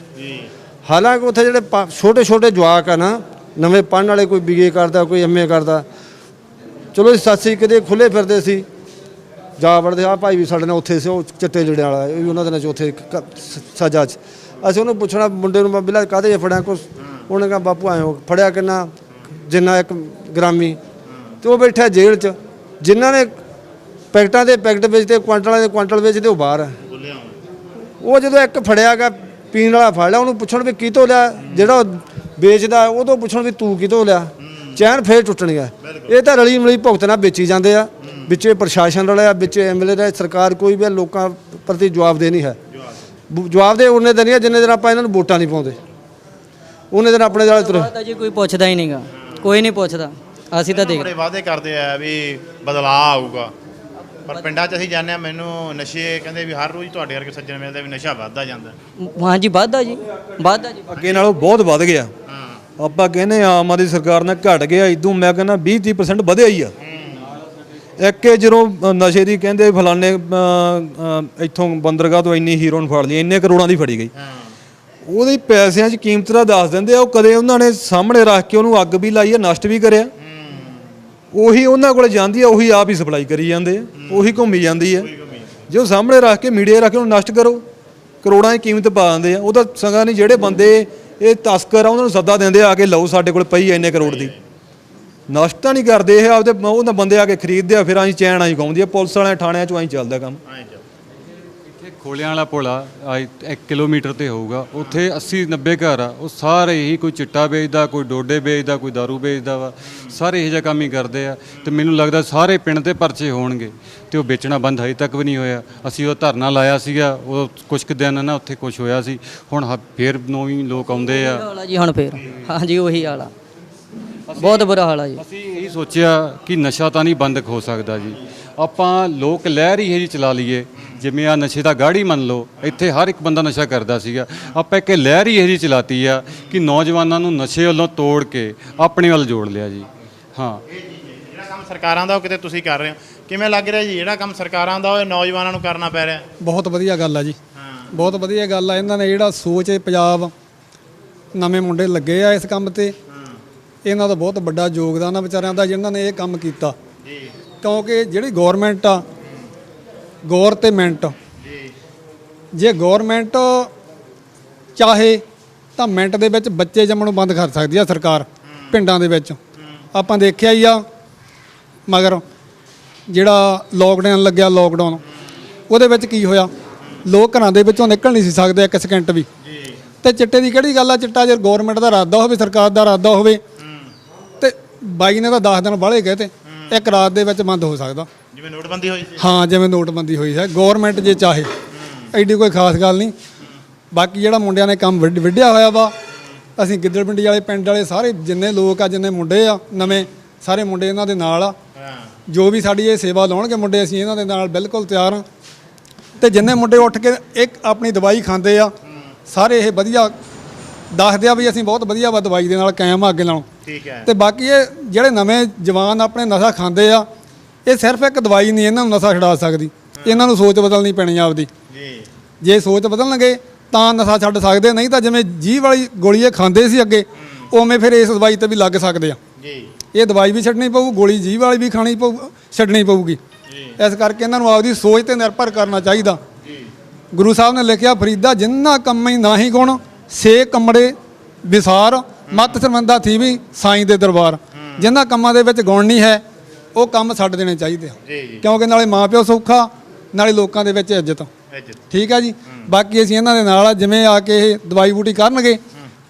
ਹਾਲਾਂਕਿ ਉੱਥੇ ਜਿਹੜੇ ਛੋਟੇ ਛੋਟੇ ਜਵਾਕ ਆ ਨਾ, ਨਵੇਂ ਪੜ੍ਹਨ ਵਾਲੇ, ਕੋਈ BA ਕਰਦਾ, ਕੋਈ MA ਕਰਦਾ, ਚਲੋ ਸਿਆਸੀ ਕਦੇ ਖੁੱਲੇ ਫਿਰਦੇ ਸੀ, ਜਾ ਵੜਦੇ। ਆ ਭਾਈ ਵੀ ਸਾਡੇ ਨਾਲ ਉੱਥੇ ਸੀ, ਉਹ ਚਿੱਟੇ ਜੜਿਆਂ ਵਾਲਾ, ਇਹ ਵੀ ਉਹਨਾਂ ਦਿਨਾਂ 'ਚ ਉੱਥੇ ਸਜ਼ਾ 'ਚ। ਅਸੀਂ ਉਹਨੂੰ ਪੁੱਛਣਾ ਮੁੰਡੇ ਨੂੰ, ਮੈਂ ਬਿਲਾ ਕਾਹਦੇ ਫੜਿਆ ਕੁਛ? ਉਹਨੇ ਕਿਹਾ ਬਾਪੂ ਆਏ ਹੋ ਫੜਿਆ ਕਿੰਨਾ, ਜਿੰਨਾ 1 ਗ੍ਰਾਮੀ। ਤੇ ਉਹ ਬੈਠਾ ਜੇਲ੍ਹ 'ਚ। ਜਿਨ੍ਹਾਂ ਨੇ ਪੈਕਟਾਂ ਦੇ ਪੈਕਟ ਵੇਚਦੇ, ਕੁਆਂਟਲਾਂ ਦੇ ਕੁਆਂਟਲ ਵੇਚਦੇ, ਉਹ ਬਾਹਰ ਹੈ। ਉਹ ਜਦੋਂ ਇੱਕ ਫੜਿਆ ਗਾ ਪੀਣ ਵਾਲਾ ਫੜ ਲਿਆ, ਉਹਨੂੰ ਪੁੱਛਣ ਵੀ ਕਿਤੋਂ ਲਿਆ, ਜਿਹੜਾ ਵੇਚਦਾ ਉਹ ਤੋਂ ਪੁੱਛਣ ਵੀ ਤੂੰ ਕਿਤੋਂ ਲਿਆ, ਚੈਨ ਫੇਰ ਟੁੱਟਣਗੇ। ਇਹ ਤਾਂ ਰਲੀ ਮਿਲੀ ਭੁਗਤ ਨਾਲ ਵੇਚੀ ਜਾਂਦੇ ਆ। ਵਿੱਚੇ ਪ੍ਰਸ਼ਾਸਨ ਰਲਿਆ, ਵਿੱਚੇ MLA ਦਾ, ਸਰਕਾਰ ਕੋਈ ਵੀ ਲੋਕਾਂ ਪ੍ਰਤੀ ਜਵਾਬਦੇਹ ਨਹੀਂ ਹੈ। ਜਵਾਬਦੇਹ ਉਹਨੇ ਦਿਨ ਆ ਜਿੰਨੇ ਦਿਨ ਆਪਾਂ ਇਹਨਾਂ ਨੂੰ ਵੋਟਾਂ ਨਹੀਂ ਪਾਉਂਦੇ, ਉਹਨੇ ਦਿਨ ਆਪਣੇ ਨਾਲ ਤੁਰੇ। ਜੀ ਕੋਈ ਪੁੱਛਦਾ ਹੀ ਨਹੀਂਗਾ, ਕੋਈ ਨਹੀਂ ਪੁੱਛਦਾ। ਅਸੀਂ ਤਾਂ ਦੇਖ ਬੜੇ ਵਾਅਦੇ ਕਰਦੇ ਆ ਵੀ ਬਦਲਾਅ ਆਊਗਾ, ਪਰ ਪਿੰਡਾਂ 'ਚ ਅਸੀਂ ਜਾਂਦੇ ਆ, ਮੈਨੂੰ ਨਸ਼ੇ ਕਹਿੰਦੇ ਵੀ ਹਰ ਰੋਜ਼ ਤੁਹਾਡੇ ਵਰਗੇ ਸੱਜਣ ਮਿਲਦੇ ਵੀ ਨਸ਼ਾ ਵੱਧਦਾ ਜਾਂਦਾ। ਹਾਂਜੀ ਵੱਧਦਾ ਜੀ, ਵੱਧਦਾ ਜੀ। ਅੱਗੇ ਨਾਲੋਂ ਬਹੁਤ ਵੱਧ ਗਿਆ। ਆਪਾਂ ਕਹਿੰਦੇ ਆਮ ਆਦਮੀ ਸਰਕਾਰ ਨਾਲ ਘਟ ਗਿਆ, ਇਦੋਂ ਮੈਂ ਕਹਿੰਦਾ 20-30% ਵਧਿਆ ਹੀ ਆ। ਇੱਕ ਜਦੋਂ ਨਸ਼ੇ ਦੀ ਕਹਿੰਦੇ ਫਲਾਣੇ ਇੱਥੋਂ ਬੰਦਰਗਾਹ ਤੋਂ ਇੰਨੀ ਹੀਰੋਇਨ ਫੜ ਲਈ, ਇੰਨੇ ਕਰੋੜਾਂ ਦੀ ਫੜੀ ਗਈ, ਉਹਦੇ ਪੈਸਿਆਂ 'ਚ ਕੀਮਤ ਦਾ ਦੱਸ ਦਿੰਦੇ ਆ। ਉਹ ਕਦੇ ਉਹਨਾਂ ਨੇ ਸਾਹਮਣੇ ਰੱਖ ਕੇ ਉਹਨੂੰ ਅੱਗ ਵੀ ਲਾਈ ਆ, ਨਸ਼ਟ ਵੀ ਕਰਿਆ। ਉਹੀ ਉਹਨਾਂ ਕੋਲ ਜਾਂਦੀ ਆ, ਉਹੀ ਆਪ ਹੀ ਸਪਲਾਈ ਕਰੀ ਜਾਂਦੇ ਆ, ਉਹੀ ਘੁੰਮੀ ਜਾਂਦੀ ਆ। ਜੇ ਉਹ ਸਾਹਮਣੇ ਰੱਖ ਕੇ ਮੀਡੀਆ ਰੱਖ ਕੇ ਉਹਨੂੰ ਨਸ਼ਟ ਕਰੋ, ਕਰੋੜਾਂ ਦੀ ਕੀਮਤ ਪਾ ਦਿੰਦੇ ਆ। ਉਹ ਤਾਂ ਸਗੋਂ ਨਹੀਂ, ਜਿਹੜੇ ਬੰਦੇ ਇਹ ਤਸਕਰ ਆ ਉਹਨਾਂ ਨੂੰ ਸੱਦਾ ਦਿੰਦੇ ਆ ਕੇ ਲਓ ਸਾਡੇ ਕੋਲ ਪਈ ਇੰਨੇ ਕਰੋੜ ਦੀ। ਨਸ਼ਟ ਤਾਂ ਨਹੀਂ ਕਰਦੇ ਇਹ, ਆਪਦੇ ਉਹਨਾਂ ਬੰਦੇ ਆ ਕੇ ਖਰੀਦਦੇ ਆ, ਫਿਰ ਅਸੀਂ ਚੈਨ ਆਈ ਗਾਉਂਦੀ ਆ। ਪੁਲਿਸ ਵਾਲਿਆਂ ਥਾਣਿਆਂ 'ਚੋਂ ਆਈ ਚੱਲਦਾ ਕੰਮ। ਇੱਥੇ ਖੋਲਿਆਂ ਵਾਲਾ ਪੁਲ ਆ 1 ਕਿਲੋਮੀਟਰ ਤੇ ਹੋਊਗਾ, ਉੱਥੇ 80-90 ਘਰ ਆ, ਉਹ ਸਾਰੇ ਹੀ ਕੋਈ ਚਿੱਟਾ ਵੇਚਦਾ, ਕੋਈ ਡੋਡੇ ਵੇਚਦਾ, ਕੋਈ ਦਾਰੂ ਵੇਚਦਾ ਵਾ। ਸਾਰੇ ਇਹੋ ਜਿਹਾ ਕੰਮ ਹੀ ਕਰਦੇ ਆ। ਤੇ ਮੈਨੂੰ ਲੱਗਦਾ ਸਾਰੇ ਪਿੰਡ ਦੇ ਪਰਚੇ ਹੋਣਗੇ ਤੇ ਉਹ ਵੇਚਣਾ ਬੰਦ ਹਜੇ ਤੱਕ ਵੀ ਨਹੀਂ ਹੋਇਆ। ਅਸੀਂ ਉਹ ਧਰਨਾ ਲਾਇਆ ਸੀਗਾ, ਉਹ ਕੁਝ ਕੁ ਦਿਨ ਨਾ ਉੱਥੇ ਕੁਝ ਹੋਇਆ ਸੀ, ਹੁਣ ਫੇਰ ਨੌਵੇਂ ਲੋਕ ਆਉਂਦੇ ਆ। ਹਾਲ ਆ ਜੀ ਹੁਣ ਫੇਰ। ਹਾਂਜੀ ਉਹੀ ਹਾਲ ਆ, ਬਹੁਤ ਬੁਰਾ ਹਾਲ ਆ ਜੀ। ਅਸੀਂ ਇਹੀ ਸੋਚਿਆ ਕਿ ਨਸ਼ਾ ਤਾਂ ਨਹੀਂ ਬੰਦ ਹੋ ਸਕਦਾ ਜੀ, ਆਪਾਂ ਲੋਕ ਲਹਿਰ ਹੀ ਇਹ ਜੀ ਚਲਾ ਲਈਏ। ਜਿਵੇਂ ਆ ਨਸ਼ੇ ਦਾ ਗਾੜੀ ਮੰਨ ਲਓ, ਇੱਥੇ ਹਰ ਇੱਕ ਬੰਦਾ ਨਸ਼ਾ ਕਰਦਾ ਸੀਗਾ, ਆਪਾਂ ਇੱਕ ਲਹਿਰ ਹੀ ਇਹ ਜੀ ਚਲਾਤੀ ਆ ਕਿ ਨੌਜਵਾਨਾਂ ਨੂੰ ਨਸ਼ੇ ਵੱਲੋਂ ਤੋੜ ਕੇ ਆਪਣੇ ਵੱਲ ਜੋੜ ਲਿਆ ਜੀ। ਹਾਂ, ਜਿਹੜਾ ਕੰਮ ਸਰਕਾਰਾਂ ਦਾ ਉਹ ਕਿਤੇ ਤੁਸੀਂ ਕਰ ਰਹੇ ਹੋ, ਕਿਵੇਂ ਲੱਗ ਰਿਹਾ ਜੀ? ਜਿਹੜਾ ਕੰਮ ਸਰਕਾਰਾਂ ਦਾ ਉਹ ਨੌਜਵਾਨਾਂ ਨੂੰ ਕਰਨਾ ਪੈ ਰਿਹਾ। ਬਹੁਤ ਵਧੀਆ ਗੱਲ ਆ ਜੀ, ਬਹੁਤ ਵਧੀਆ ਗੱਲ ਆ। ਇਹਨਾਂ ਨੇ ਜਿਹੜਾ ਸੋਚ ਹੈ, ਪੰਜਾਬ ਨਵੇਂ ਮੁੰਡੇ ਲੱਗੇ ਆ ਇਸ ਕੰਮ ਤੇ, ਇਹਨਾਂ ਦਾ ਬਹੁਤ ਵੱਡਾ ਯੋਗਦਾਨ ਆ ਵਿਚਾਰਿਆਂ ਦਾ ਜਿਨ੍ਹਾਂ ਨੇ ਇਹ ਕੰਮ ਕੀਤਾ। ਕਿਉਂਕਿ ਜਿਹੜੀ ਗੌਰਮੈਂਟ ਆ, ਗੌਰ ਤੇ ਮਿੰਟ, ਜੇ ਗੌਰਮੈਂਟ ਚਾਹੇ ਤਾਂ ਮਿੰਟ ਦੇ ਵਿੱਚ ਬੱਚੇ ਜੰਮਣੋਂ ਬੰਦ ਕਰ ਸਕਦੀ ਆ ਸਰਕਾਰ ਪਿੰਡਾਂ ਦੇ ਵਿੱਚ। ਆਪਾਂ ਦੇਖਿਆ ਹੀ ਆ, ਮਗਰ ਜਿਹੜਾ ਲੋਕਡਾਊਨ ਲੱਗਿਆ, ਲੋਕਡਾਊਨ ਉਹਦੇ ਵਿੱਚ ਕੀ ਹੋਇਆ, ਲੋਕ ਘਰਾਂ ਦੇ ਵਿੱਚੋਂ ਨਿਕਲ ਨਹੀਂ ਸੀ ਸਕਦੇ 1 ਸਕਿੰਟ ਵੀ। ਤੇ ਚਿੱਟੇ ਦੀ ਕਿਹੜੀ ਗੱਲ ਆ? ਚਿੱਟਾ ਜੇ ਗੌਰਮੈਂਟ ਦਾ ਇਰਾਦਾ ਹੋਵੇ, ਸਰਕਾਰ ਦਾ ਇਰਾਦਾ ਹੋਵੇ, ਤੇ ਬਾਈ ਨੇ ਤਾਂ 10 ਦਿਨ ਬਾਹਲੇ ਕਹੇ ਤੇ ਇੱਕ ਰਾਤ ਦੇ ਵਿੱਚ ਬੰਦ ਹੋ ਸਕਦਾ। ਜਿਵੇਂ ਨੋਟਬੰਦੀ ਹੋਈ ਸੀ। ਹਾਂ, ਜਿਵੇਂ ਨੋਟਬੰਦੀ ਹੋਈ ਹੈ, ਗਵਰਨਮੈਂਟ ਜੇ ਚਾਹੇ ਐਡੀ ਕੋਈ ਖਾਸ ਗੱਲ ਨਹੀਂ। ਬਾਕੀ ਜਿਹੜਾ ਮੁੰਡਿਆਂ ਨੇ ਕੰਮ ਵਿੱਢਿਆ ਹੋਇਆ ਵਾ, ਅਸੀਂ ਗਿੱਦੜਪਿੰਡੀ ਵਾਲੇ ਪਿੰਡ ਵਾਲੇ ਸਾਰੇ ਜਿੰਨੇ ਲੋਕ ਆ, ਜਿੰਨੇ ਮੁੰਡੇ ਆ ਨਵੇਂ, ਸਾਰੇ ਮੁੰਡੇ ਇਹਨਾਂ ਦੇ ਨਾਲ ਆ। ਜੋ ਵੀ ਸਾਡੀ ਇਹ ਸੇਵਾ ਲਾਉਣਗੇ ਮੁੰਡੇ, ਅਸੀਂ ਇਹਨਾਂ ਦੇ ਨਾਲ ਬਿਲਕੁਲ ਤਿਆਰ ਹਾਂ। ਤੇ ਜਿੰਨੇ ਮੁੰਡੇ ਉੱਠ ਕੇ ਇੱਕ ਆਪਣੀ ਦਵਾਈ ਖਾਂਦੇ ਆ, ਸਾਰੇ ਇਹ ਵਧੀਆ ਦੱਸਦੇ ਆ ਵੀ ਅਸੀਂ ਬਹੁਤ ਵਧੀਆ ਵਾ ਦਵਾਈ ਦੇ ਨਾਲ ਕਾਇਮ ਆ ਅੱਗੇ ਨਾਲੋਂ। ਠੀਕ ਹੈ। ਤੇ ਬਾਕੀ ਇਹ ਜਿਹੜੇ ਨਵੇਂ ਜਵਾਨ ਆਪਣੇ ਨਸ਼ਾ ਖਾਂਦੇ ਆ, ਇਹ ਸਿਰਫ ਇੱਕ ਦਵਾਈ ਨਹੀਂ ਇਹਨਾਂ ਨੂੰ ਨਸ਼ਾ ਛੁਡਾ ਸਕਦੀ, ਇਹਨਾਂ ਨੂੰ ਸੋਚ ਬਦਲਣੀ ਪੈਣੀ ਆਪਦੀ। ਜੀ। ਜੇ ਸੋਚ ਬਦਲਣਗੇ ਤਾਂ ਨਸ਼ਾ ਛੱਡ ਸਕਦੇ, ਨਹੀਂ ਤਾਂ ਜਿਵੇਂ ਜੀਭ ਵਾਲੀ ਗੋਲੀ ਇਹ ਖਾਂਦੇ ਸੀ ਅੱਗੇ, ਉਵੇਂ ਫਿਰ ਇਸ ਦਵਾਈ ਤੇ ਵੀ ਲੱਗ ਸਕਦੇ ਆ। ਜੀ। ਇਹ ਦਵਾਈ ਵੀ ਛੱਡਣੀ ਪਊ, ਗੋਲੀ ਜੀਭ ਵਾਲੀ ਵੀ ਖਾਣੀ ਪਊ, ਛੱਡਣੀ ਪਊਗੀ। ਇਸ ਕਰਕੇ ਇਹਨਾਂ ਨੂੰ ਆਪਦੀ ਸੋਚ ਤੇ ਨਿਰਭਰ ਕਰਨਾ ਚਾਹੀਦਾ। ਗੁਰੂ ਸਾਹਿਬ ਨੇ ਲਿਖਿਆ, ਫਰੀਦਾ ਜਿੰਨਾ ਕੰਮਈ ਨਾਹੀ ਗੁਣ, ਸੇ ਕੰਮੜੇ ਵਿਸਾਰ, ਮਤ ਸ਼ਰਮੰਦਾ ਥੀ ਵੀ ਸਾਈਂ ਦੇ ਦਰਬਾਰ। ਜਿਨ੍ਹਾਂ ਕੰਮਾਂ ਦੇ ਵਿੱਚ ਗੁਣ ਨਹੀਂ ਹੈ, ਉਹ ਕੰਮ ਛੱਡ ਦੇਣੇ ਚਾਹੀਦੇ ਆ। ਕਿਉਂਕਿ ਨਾਲੇ ਮਾਪਿਓ ਸੌਖਾ, ਨਾਲੇ ਲੋਕਾਂ ਦੇ ਵਿੱਚ ਇੱਜ਼ਤ। ਠੀਕ ਆ ਜੀ। ਬਾਕੀ ਅਸੀਂ ਇਹਨਾਂ ਦੇ ਨਾਲ ਆ, ਜਿਵੇਂ ਆ ਕੇ ਇਹ ਦਵਾਈ ਬੂਟੀ ਕਰਨਗੇ।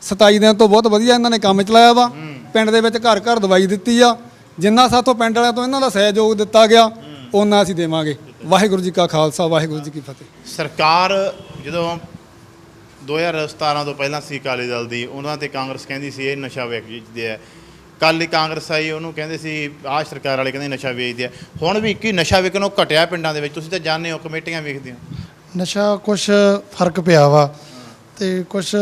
27 ਦਿਨ ਤੋਂ ਬਹੁਤ ਵਧੀਆ ਇਹਨਾਂ ਨੇ ਕੰਮ ਚਲਾਇਆ ਵਾ। ਪਿੰਡ ਦੇ ਵਿੱਚ ਘਰ ਘਰ ਦਵਾਈ ਦਿੱਤੀ ਆ। ਜਿੰਨਾ ਸਾਥੋਂ ਪਿੰਡ ਵਾਲਿਆਂ ਤੋਂ ਇਹਨਾਂ ਦਾ ਸਹਿਯੋਗ ਦਿੱਤਾ ਗਿਆ, ਉਹਨਾਂ ਅਸੀਂ ਦੇਵਾਂਗੇ। ਵਾਹਿਗੁਰੂ ਜੀ ਕਾ ਖਾਲਸਾ, ਵਾਹਿਗੁਰੂ ਜੀ ਕੀ ਫਤਿਹ। ਸਰਕਾਰ ਜਦੋਂ 2017 ਤੋਂ ਪਹਿਲਾਂ ਸੀ ਅਕਾਲੀ ਦਲ ਦੀ, ਉਹਨਾਂ ਤੇ ਕਾਂਗਰਸ ਕਹਿੰਦੀ ਸੀ ਇਹ ਨਸ਼ਾ ਵੇਚਦੇ ਆ। ਕੱਲ੍ਹ ਹੀ ਕਾਂਗਰਸ ਆਈ, ਉਹਨੂੰ ਕਹਿੰਦੇ ਸੀ ਆਹ ਸਰਕਾਰ ਵਾਲੇ ਕਹਿੰਦੇ ਨਸ਼ਾ ਵੇਚਦੇ ਆ। ਹੁਣ ਵੀ ਕੀ ਨਸ਼ਾ ਵਿਕਣੋਂ ਘਟਿਆ ਪਿੰਡਾਂ ਦੇ ਵਿੱਚ? ਤੁਸੀਂ ਤਾਂ ਜਾਣਦੇ ਹੋ, ਕਮੇਟੀਆਂ ਵੇਖਦੇ ਹੋ। ਨਸ਼ਾ ਕੁਛ ਫਰਕ ਪਿਆ ਵਾ, ਤੇ ਕੁਛ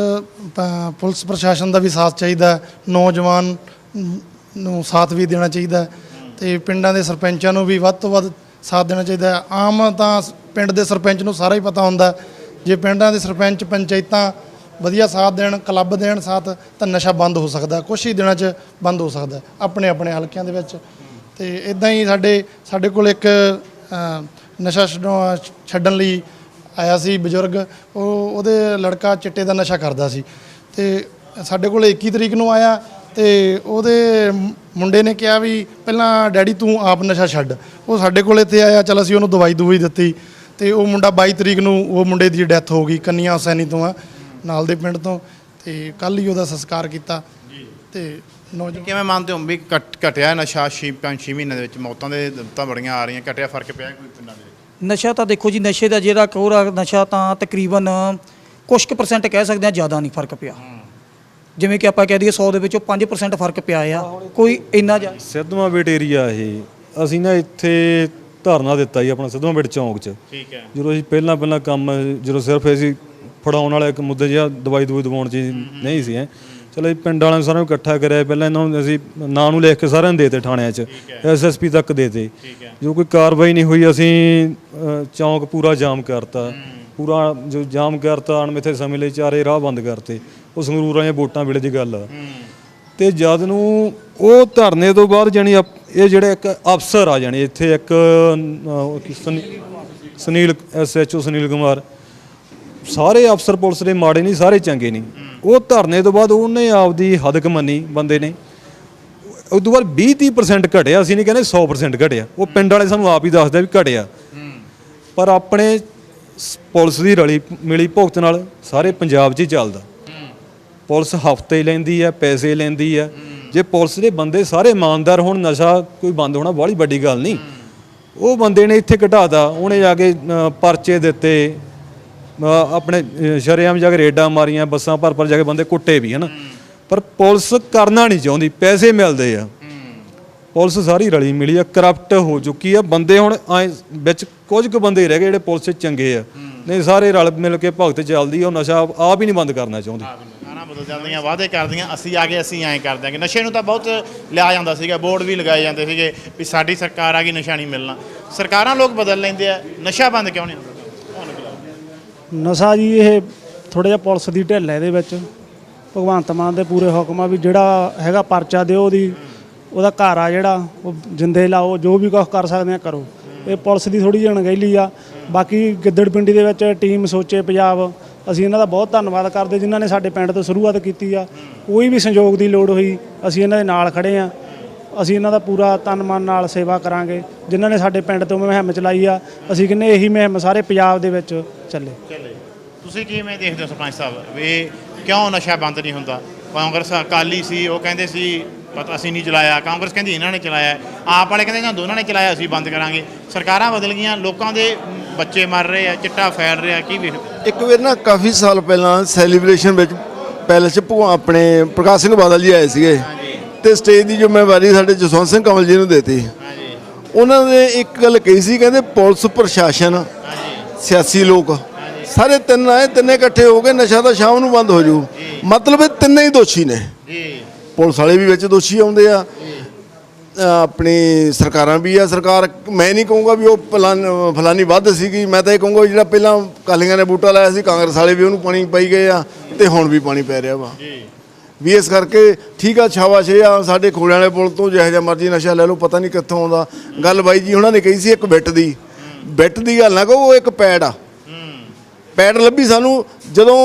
ਪੁਲਿਸ ਪ੍ਰਸ਼ਾਸਨ ਦਾ ਵੀ ਸਾਥ ਚਾਹੀਦਾ, ਨੌਜਵਾਨ ਨੂੰ ਸਾਥ ਵੀ ਦੇਣਾ ਚਾਹੀਦਾ, ਤੇ ਪਿੰਡਾਂ ਦੇ ਸਰਪੰਚਾਂ ਨੂੰ ਵੀ ਵੱਧ ਤੋਂ ਵੱਧ ਸਾਥ ਦੇਣਾ ਚਾਹੀਦਾ। ਆਮ ਤਾਂ ਪਿੰਡ ਦੇ ਸਰਪੰਚ ਨੂੰ ਸਾਰਾ ਹੀ ਪਤਾ ਹੁੰਦਾ, ਜੇ ਪਿੰਡਾਂ ਦੇ ਸਰਪੰਚ ਪੰਚਾਇਤਾਂ ਵਧੀਆ ਸਾਥ ਦੇਣ, ਕਲੱਬ ਦੇਣ ਸਾਥ, ਤਾਂ ਨਸ਼ਾ ਬੰਦ ਹੋ ਸਕਦਾ, ਕੁਛ ਹੀ ਦਿਨਾਂ 'ਚ ਬੰਦ ਹੋ ਸਕਦਾ ਆਪਣੇ ਆਪਣੇ ਹਲਕਿਆਂ ਦੇ ਵਿੱਚ। ਤੇ ਇਦਾਂ ਹੀ ਸਾਡੇ ਕੋਲ ਇੱਕ ਨਸ਼ਾ ਛੱਡਣ ਲਈ ਆਇਆ ਸੀ ਬਜ਼ੁਰਗ, ਉਹਦੇ ਲੜਕਾ ਚਿੱਟੇ ਦਾ ਨਸ਼ਾ ਕਰਦਾ ਸੀ, ਤੇ ਸਾਡੇ ਕੋਲ 21 ਤਰੀਕ ਨੂੰ ਆਇਆ। ਤੇ ਉਹਦੇ ਮੁੰਡੇ ਨੇ ਕਿਹਾ ਵੀ ਪਹਿਲਾਂ ਡੈਡੀ ਤੂੰ ਆਪ ਨਸ਼ਾ ਛੱਡ। ਉਹ ਸਾਡੇ ਕੋਲ ਇੱਥੇ ਆਇਆ, ਚਲ ਅਸੀਂ ਉਹਨੂੰ ਦਵਾਈ ਦਿੱਤੀ, ਤੇ ਉਹ ਮੁੰਡਾ 22 ਤਰੀਕ ਨੂੰ ਉਹ ਮੁੰਡੇ ਦੀ ਡੈਥ ਹੋ ਗਈ। ਕੰਨੀਆਂ ਹੁਸੈਨੀ ਤੋਂ ਆ, ਨਾਲ ਦੇ ਪਿੰਡ ਤੋਂ, ਤੇ ਕੱਲ੍ਹ ਹੀ ਉਹਦਾ ਸੰਸਕਾਰ ਕੀਤਾ। ਤੇ ਨੌਜਵਾਨ ਕਿਵੇਂ ਮੰਨਦੇ ਹੋ ਵੀ ਘਟਿਆ ਨਸ਼ਾ 5-6 ਮਹੀਨਿਆਂ ਦੇ ਵਿੱਚ? ਮੌਤਾਂ ਦੇ ਤਾਂ ਬੜੀਆਂ ਆ ਰਹੀਆਂ, ਘਟਿਆ ਫਰਕ ਪਿਆ ਕੋਈ ਪਿੰਡਾਂ ਦੇ ਵਿੱਚ? ਨਸ਼ਾ ਤਾਂ ਦੇਖੋ ਜੀ, ਨਸ਼ੇ ਦਾ ਜਿਹੜਾ ਕੋਰਾ ਨਸ਼ਾ ਤਾਂ ਤਕਰੀਬਨ ਕੁਛ ਕੁ % ਕਹਿ ਸਕਦੇ ਆ, ਜ਼ਿਆਦਾ ਨਹੀਂ ਫਰਕ ਪਿਆ। ਜਿਵੇਂ ਕਿ ਆਪਾਂ ਕਹਿ ਦਈਏ 100 ਦੇ ਵਿੱਚੋਂ 5% ਫਰਕ ਪਿਆ ਆ, ਕੋਈ ਇੰਨਾ ਜ਼ਿਆਦਾ। ਸਿੱਧਵਾਂ ਬੇਟ ਏਰੀਆ ਇਹ ਅਸੀਂ ਨਾ ਇੱਥੇ ਧਰਨਾ ਦਿੱਤਾ ਜੀ ਆਪਣਾ ਸਿੱਧਵਾਂ ਬੇਟ ਚੌਂਕ 'ਚ। ਠੀਕ ਹੈ। ਜਦੋਂ ਅਸੀਂ ਪਹਿਲਾਂ ਕੰਮ ਜਦੋਂ ਸਿਰਫ ਅਸੀਂ ਫੜਾਉਣ ਵਾਲਾ ਇੱਕ ਮੁੱਦੇ ਜਿਹਾ ਦਵਾਈ ਦਵਾਉਣ 'ਚ ਨਹੀਂ ਸੀ ਚਲੋ ਅਸੀਂ ਪਿੰਡ ਵਾਲਿਆਂ ਨੂੰ ਸਾਰਿਆਂ ਨੂੰ ਇਕੱਠਾ ਕਰਿਆ। ਪਹਿਲਾਂ ਇਹਨਾਂ ਨੂੰ ਅਸੀਂ ਨਾਂ ਨੂੰ ਲਿਖ ਕੇ ਸਾਰਿਆਂ ਨੂੰ ਦੇਤੇ ਥਾਣਿਆਂ 'ਚ, SSP ਤੱਕ ਦੇਤੇ। ਜੋ ਕੋਈ ਕਾਰਵਾਈ ਨਹੀਂ ਹੋਈ, ਅਸੀਂ ਚੌਂਕ ਪੂਰਾ ਜਾਮ ਕਰਤਾ। ਪੂਰਾ ਜੋ ਜਾਮ ਕਰਤਾ, ਅਣਮਿੱਥੇ ਸਮੇਂ ਲਈ ਚਾਰੇ ਰਾਹ ਬੰਦ ਕਰਤੇ। ਉਹ ਸੰਗਰੂਰਾਂ ਦੀਆਂ ਵੋਟਾਂ ਵੇਲੇ ਦੀ ਗੱਲ ਆ। ਤੇ ਜਦ ਨੂੰ ਉਹ ਧਰਨੇ ਤੋਂ ਬਾਅਦ ਜਾਣੀ ਇਹ ਜਿਹੜੇ ਇੱਕ ਅਫਸਰ ਆ, ਜਾਣੀ ਇੱਥੇ ਇੱਕ ਸੁਨੀਲ SHO ਸੁਨੀਲ ਕੁਮਾਰ, ਸਾਰੇ ਅਫਸਰ ਪੁਲਿਸ ਦੇ ਮਾੜੇ ਨਹੀਂ, ਸਾਰੇ ਚੰਗੇ ਨਹੀਂ। ਉਹ ਧਰਨੇ ਤੋਂ ਬਾਅਦ ਉਹਨੇ ਆਪਦੀ ਹੱਦ ਮੰਨੀ ਬੰਦੇ ਨੇ। ਉਸ ਤੋਂ ਬਾਅਦ 20-30% ਘਟਿਆ। ਅਸੀਂ ਨਹੀਂ ਕਹਿੰਦੇ 100% ਘਟਿਆ, ਉਹ ਪਿੰਡ ਵਾਲੇ ਸਾਨੂੰ ਆਪ ਹੀ ਦੱਸਦੇ ਵੀ ਘਟਿਆ। ਪਰ ਆਪਣੇ ਪੁਲਿਸ ਦੀ ਰਲੀ ਮਿਲੀ ਭੁਗਤ ਨਾਲ ਸਾਰੇ ਪੰਜਾਬ 'ਚ ਹੀ ਚੱਲਦਾ। ਪੁਲਿਸ ਹਫ਼ਤੇ ਲੈਂਦੀ ਹੈ, ਪੈਸੇ ਲੈਂਦੀ ਹੈ। ਜੇ ਪੁਲਿਸ ਦੇ ਬੰਦੇ ਸਾਰੇ ਇਮਾਨਦਾਰ ਹੋਣ, ਨਸ਼ਾ ਕੋਈ ਬੰਦ ਹੋਣਾ ਬਾਹਲੀ ਵੱਡੀ ਗੱਲ ਨਹੀਂ। ਉਹ ਬੰਦੇ ਨੇ ਇੱਥੇ ਘਟਾਤਾ, ਉਹਨੇ ਜਾ ਕੇ ਪਰਚੇ ਦਿੱਤੇ, ਆਪਣੇ ਸ਼ਰੇਆਮ ਜਾ ਕੇ ਰੇਡਾਂ ਮਾਰੀਆਂ, ਬੱਸਾਂ ਭਰ ਜਾ ਕੇ ਬੰਦੇ ਕੁੱਟੇ ਵੀ ਹਨ। ਪਰ ਪੁਲਿਸ ਕਰਨਾ ਨਹੀਂ ਚਾਹੁੰਦੀ, ਪੈਸੇ ਮਿਲਦੇ ਆ। ਪੁਲਿਸ ਸਾਰੀ ਰਲੀ ਮਿਲੀ ਆ, ਕਰਪਟ ਹੋ ਚੁੱਕੀ ਆ। ਬੰਦੇ ਹੁਣ ਵਿੱਚ ਕੁਝ ਕੁ ਬੰਦੇ ਰਹਿ ਗਏ ਜਿਹੜੇ ਪੁਲਿਸ 'ਚ ਚੰਗੇ ਆ, ਨਹੀਂ ਸਾਰੇ ਰਲ ਮਿਲ ਕੇ ਭਗਤ ਚੱਲਦੀ ਆ। ਉਹ ਨਸ਼ਾ ਆਪ ਹੀ ਨਹੀਂ ਬੰਦ ਕਰਨਾ ਚਾਹੁੰਦੀ। ਖਾਣਾ ਬਦਲ ਜਾਂਦੀਆਂ, ਵਾਅਦੇ ਕਰਦੀਆਂ, ਅਸੀਂ ਆ ਗਏ, ਅਸੀਂ ਐਂ ਕਰ ਦਿਆਂਗੇ। ਨਸ਼ੇ ਨੂੰ ਤਾਂ ਬਹੁਤ ਲਿਆ ਜਾਂਦਾ ਸੀਗਾ, ਬੋਰਡ ਵੀ ਲਗਾਏ ਜਾਂਦੇ ਸੀਗੇ ਵੀ ਸਾਡੀ ਸਰਕਾਰ ਆ ਗਈ, ਨਸ਼ਾ ਨਹੀਂ ਮਿਲਣਾ। ਸਰਕਾਰਾਂ ਲੋਕ ਬਦਲ ਲੈਂਦੇ ਆ, ਨਸ਼ਾ ਬੰਦ ਕਿਉਂ ਨਹੀਂ ਹੁੰਦਾ? ਨਸ਼ਾ ਜੀ ਇਹ ਥੋੜ੍ਹਾ ਜਿਹਾ ਪੁਲਿਸ ਦੀ ਢਿੱਲ ਹੈ ਇਹਦੇ ਵਿੱਚ। ਭਗਵੰਤ ਮਾਨ ਦੇ ਪੂਰੇ ਹੁਕਮ ਆ ਵੀ ਜਿਹੜਾ ਹੈਗਾ ਪਰਚਾ ਦਿਓ, ਉਹਦਾ ਘਰ ਆ ਜਿਹੜਾ ਉਹ ਜਿੰਦੇ ਲਾਓ, ਜੋ ਵੀ ਕੁਛ ਕਰ ਸਕਦੇ ਆ ਕਰੋ। ਇਹ ਪੁਲਿਸ ਦੀ ਥੋੜ੍ਹੀ ਜਿਹੀ ਅਣਗਹਿਲੀ ਆ। ਬਾਕੀ ਗਿੱਦੜਪਿੰਡੀ ਦੇ ਵਿੱਚ ਟੀਮ ਸੋਚੇ ਪੰਜਾਬ, ਅਸੀਂ ਇਹਨਾਂ ਦਾ ਬਹੁਤ ਧੰਨਵਾਦ ਕਰਦੇ ਜਿਨ੍ਹਾਂ ਨੇ ਸਾਡੇ ਪਿੰਡ ਤੋਂ ਸ਼ੁਰੂਆਤ ਕੀਤੀ ਆ। ਕੋਈ ਵੀ ਸੰਯੋਗ ਦੀ ਲੋੜ ਹੋਈ ਅਸੀਂ ਇਹਨਾਂ ਦੇ ਨਾਲ ਖੜ੍ਹੇ ਆ। ਅਸੀਂ ਇਹਨਾਂ ਦਾ ਪੂਰਾ ਤਨ ਮਨ ਨਾਲ ਸੇਵਾ ਕਰਾਂਗੇ। ਜਿਨ੍ਹਾਂ ਨੇ ਸਾਡੇ ਪਿੰਡ ਤੋਂ ਮੁਹਿੰਮ ਚਲਾਈ ਆ, ਅਸੀਂ ਕਹਿੰਦੇ ਇਹੀ ਮੁਹਿੰਮ ਸਾਰੇ ਪੰਜਾਬ ਦੇ ਵਿੱਚ ਚੱਲੇ। ਤੁਸੀਂ ਕਿਵੇਂ ਦੇਖਦੇ ਹੋ ਸਰਪੰਚ ਸਾਹਿਬ ਵੀ ਕਿਉਂ ਨਸ਼ਾ ਬੰਦ ਨਹੀਂ ਹੁੰਦਾ? ਕਾਂਗਰਸ ਅਕਾਲੀ ਸੀ, ਉਹ ਕਹਿੰਦੇ ਸੀ ਪਤਾ ਅਸੀਂ ਨਹੀਂ ਚਲਾਇਆ, ਕਾਂਗਰਸ ਕਹਿੰਦੀ ਇਹਨਾਂ ਨੇ ਚਲਾਇਆ, ਆਪ ਵਾਲੇ ਕਹਿੰਦੇ ਇਹਨਾਂ ਦੋਨਾਂ ਨੇ ਚਲਾਇਆ, ਅਸੀਂ ਬੰਦ ਕਰਾਂਗੇ। ਸਰਕਾਰਾਂ ਬਦਲ ਗਈਆਂ, ਲੋਕਾਂ ਦੇ ਬੱਚੇ ਮਰ ਰਹੇ ਆ, ਚਿੱਟਾ ਫੈਲ ਰਿਹਾ, ਕੀ ਵੇਖਦੇ? ਇੱਕ ਵਾਰ ਨਾ ਕਾਫੀ ਸਾਲ ਪਹਿਲਾਂ ਸੈਲੀਬ੍ਰੇਸ਼ਨ ਵਿੱਚ ਪੈਲਸ 'ਚ ਆਪਣੇ ਪ੍ਰਕਾਸ਼ ਸਿੰਘ ਬਾਦਲ ਜੀ ਆਏ ਸੀਗੇ ਤੇ ਸਟੇਜ ਦੀ ਜ਼ਿੰਮੇਵਾਰੀ ਸਾਡੇ ਜਸਵੰਤ ਸਿੰਘ ਕੰਵਲ ਜੀ ਨੂੰ ਦੇਤੀ। ਉਹਨਾਂ ਨੇ ਇੱਕ ਗੱਲ ਕਹੀ ਸੀ, ਕਹਿੰਦੇ ਪੁਲਿਸ ਪ੍ਰਸ਼ਾਸਨ ਸਿਆਸੀ ਲੋਕ ਸਾਰੇ ਤਿੰਨ ਆਏ, ਤਿੰਨੇ ਇਕੱਠੇ ਹੋ ਕੇ ਨਸ਼ਾ ਤਾਂ ਸ਼ਾਮ ਨੂੰ ਬੰਦ ਹੋ ਜੂ। ਮਤਲਬ ਇਹ ਤਿੰਨੇ ਹੀ ਦੋਸ਼ੀ ਨੇ, ਪੁਲਿਸ ਵਾਲੇ ਵੀ ਵਿੱਚ ਦੋਸ਼ੀ ਆਉਂਦੇ ਆ, ਆਪਣੀ ਸਰਕਾਰਾਂ ਵੀ ਆ। ਸਰਕਾਰ ਮੈਂ ਨਹੀਂ ਕਹੂੰਗਾ ਵੀ ਉਹ ਫਲਾਨੀ ਵੱਧ ਸੀਗੀ, ਮੈਂ ਤਾਂ ਇਹ ਕਹੂੰਗਾ ਜਿਹੜਾ ਪਹਿਲਾਂ ਅਕਾਲੀਆਂ ਨੇ ਬੂਟਾ ਲਾਇਆ ਸੀ, ਕਾਂਗਰਸ ਵਾਲੇ ਵੀ ਉਹਨੂੰ ਪਾਣੀ ਪਾਈ ਗਏ ਆ ਤੇ ਹੁਣ ਵੀ ਪਾਣੀ ਪੈ ਰਿਹਾ ਵਾ ਵੀ। ਇਸ ਕਰਕੇ ਠੀਕ ਆ, ਸ਼ਾਬਾਸ਼ ਆ ਸਾਡੇ ਖੋਲਿਆਂ ਵਾਲੇ ਪੁਲ ਤੋਂ ਜਿਹੋ ਜਿਹਾ ਮਰਜ਼ੀ ਨਸ਼ਾ ਲੈ ਲਓ, ਪਤਾ ਨਹੀਂ ਕਿੱਥੋਂ ਆਉਂਦਾ। ਗੱਲ ਬਾਈ ਜੀ ਉਹਨਾਂ ਨੇ ਕਹੀ ਸੀ ਇੱਕ ਬਿੱਟ ਦੀ ਗੱਲ ਨਾ ਕਹੋ, ਉਹ ਇੱਕ ਪੈਡ ਆ। ਪੈਡ ਲੱਭੀ ਸਾਨੂੰ ਜਦੋਂ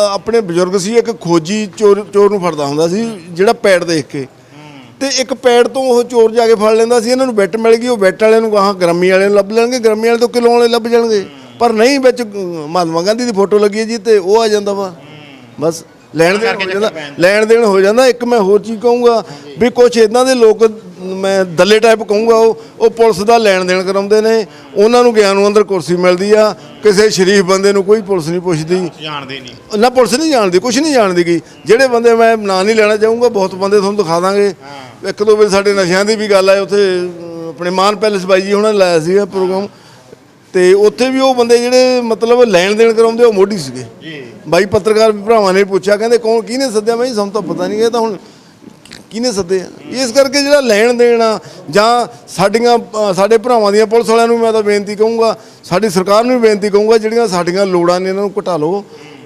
ਆਪਣੇ ਬਜ਼ੁਰਗ ਸੀ, ਇੱਕ ਖੋਜੀ ਚੋਰ ਨੂੰ ਫੜਦਾ ਹੁੰਦਾ ਸੀ ਜਿਹੜਾ ਪੈਡ ਦੇਖ ਕੇ, ਤੇ ਇੱਕ ਪੈਡ ਤੋਂ ਉਹ ਚੋਰ ਜਾ ਕੇ ਫੜ ਲੈਂਦਾ ਸੀ। ਇਹਨਾਂ ਨੂੰ ਬਿੱਟ ਮਿਲ ਗਈ, ਉਹ ਬਿੱਟ ਵਾਲਿਆਂ ਨੂੰ ਗਾਹਾਂ ਗ੍ਰਾਮੀ ਵਾਲੇ ਨੂੰ ਲੱਭ ਲੈਣਗੇ, ਗ੍ਰਾਮੀ ਵਾਲੇ ਤੋਂ ਕਿਲੋ ਵਾਲੇ ਲੱਭ ਜਾਣਗੇ, ਪਰ ਨਹੀਂ ਵਿੱਚ ਮਹਾਤਮਾ ਗਾਂਧੀ ਦੀ ਫੋਟੋ ਲੱਗੀ ਹੈ ਜੀ ਤੇ ਉਹ ਆ ਜਾਂਦਾ ਵਾ। ਬਸ ਲੈਣ ਦੇਣ ਹੋ ਜਾਂਦਾ। ਇੱਕ ਮੈਂ ਹੋਰ ਚੀਜ਼ ਕਹੂੰਗਾ ਵੀ ਕੁਛ ਇੱਦਾਂ ਦੇ ਲੋਕ, ਮੈਂ ਦੱਲੇ ਟਾਈਪ ਕਹੂੰਗਾ, ਉਹ ਪੁਲਿਸ ਦਾ ਲੈਣ ਦੇਣ ਕਰਾਉਂਦੇ ਨੇ, ਉਹਨਾਂ ਨੂੰ ਗਿਆਨ ਨੂੰ ਅੰਦਰ ਕੁਰਸੀ ਮਿਲਦੀ ਆ। ਕਿਸੇ ਸ਼ਰੀਫ ਬੰਦੇ ਨੂੰ ਕੋਈ ਪੁਲਿਸ ਨਹੀਂ ਪੁੱਛਦੀ, ਜਾਣਦੇ ਨਹੀਂ ਨਾ ਪੁਲਿਸ ਨਹੀਂ ਜਾਣਦੀ, ਕੁਛ ਨਹੀਂ ਜਾਣਦੀ ਗੀ। ਜਿਹੜੇ ਬੰਦੇ ਮੈਂ ਨਾਂ ਨਹੀਂ ਲੈਣਾ ਚਾਹੂੰਗਾ, ਬਹੁਤ ਬੰਦੇ ਤੁਹਾਨੂੰ ਦਿਖਾ ਦਾਂਗੇ। ਇੱਕ ਦੋ ਵਾਰ ਸਾਡੇ ਨਸ਼ਿਆਂ ਦੀ ਵੀ ਗੱਲ ਆਏ, ਉੱਥੇ ਆਪਣੇ ਮਾਨ ਪੈਲਸ ਬਾਈ ਜੀ ਉਹਨਾਂ ਨੇ ਲਾਇਆ ਸੀਗਾ ਪ੍ਰੋਗਰਾਮ, ਤੇ ਉੱਥੇ ਵੀ ਉਹ ਬੰਦੇ ਜਿਹੜੇ ਮਤਲਬ ਲੈਣ ਦੇਣ ਕਰਾਉਂਦੇ ਉਹ ਮੋਢੀ ਸੀਗੇ। ਬਾਈ ਪੱਤਰਕਾਰ ਭਰਾਵਾਂ ਨੇ ਪੁੱਛਿਆ, ਕਹਿੰਦੇ ਕੌਣ ਕਿਹਨੇ ਸੱਦਿਆ? ਮੈਂ ਸਾਨੂੰ ਤਾਂ ਪਤਾ ਨਹੀਂ, ਇਹ ਤਾਂ ਹੁਣ ਕਿਹਨੇ ਸੱਦਿਆ। ਇਸ ਕਰਕੇ ਜਿਹੜਾ ਲੈਣ ਦੇਣ ਆ ਜਾਂ ਸਾਡੇ ਭਰਾਵਾਂ ਦੀਆਂ ਪੁਲਿਸ ਵਾਲਿਆਂ ਨੂੰ ਮੈਂ ਤਾਂ ਬੇਨਤੀ ਕਹੂੰਗਾ, ਸਾਡੀ ਸਰਕਾਰ ਨੂੰ ਵੀ ਬੇਨਤੀ ਕਹੂੰਗਾ, ਜਿਹੜੀਆਂ ਸਾਡੀਆਂ ਲੋੜਾਂ ਨੇ ਇਹਨਾਂ ਨੂੰ ਘਟਾ ਲਓ,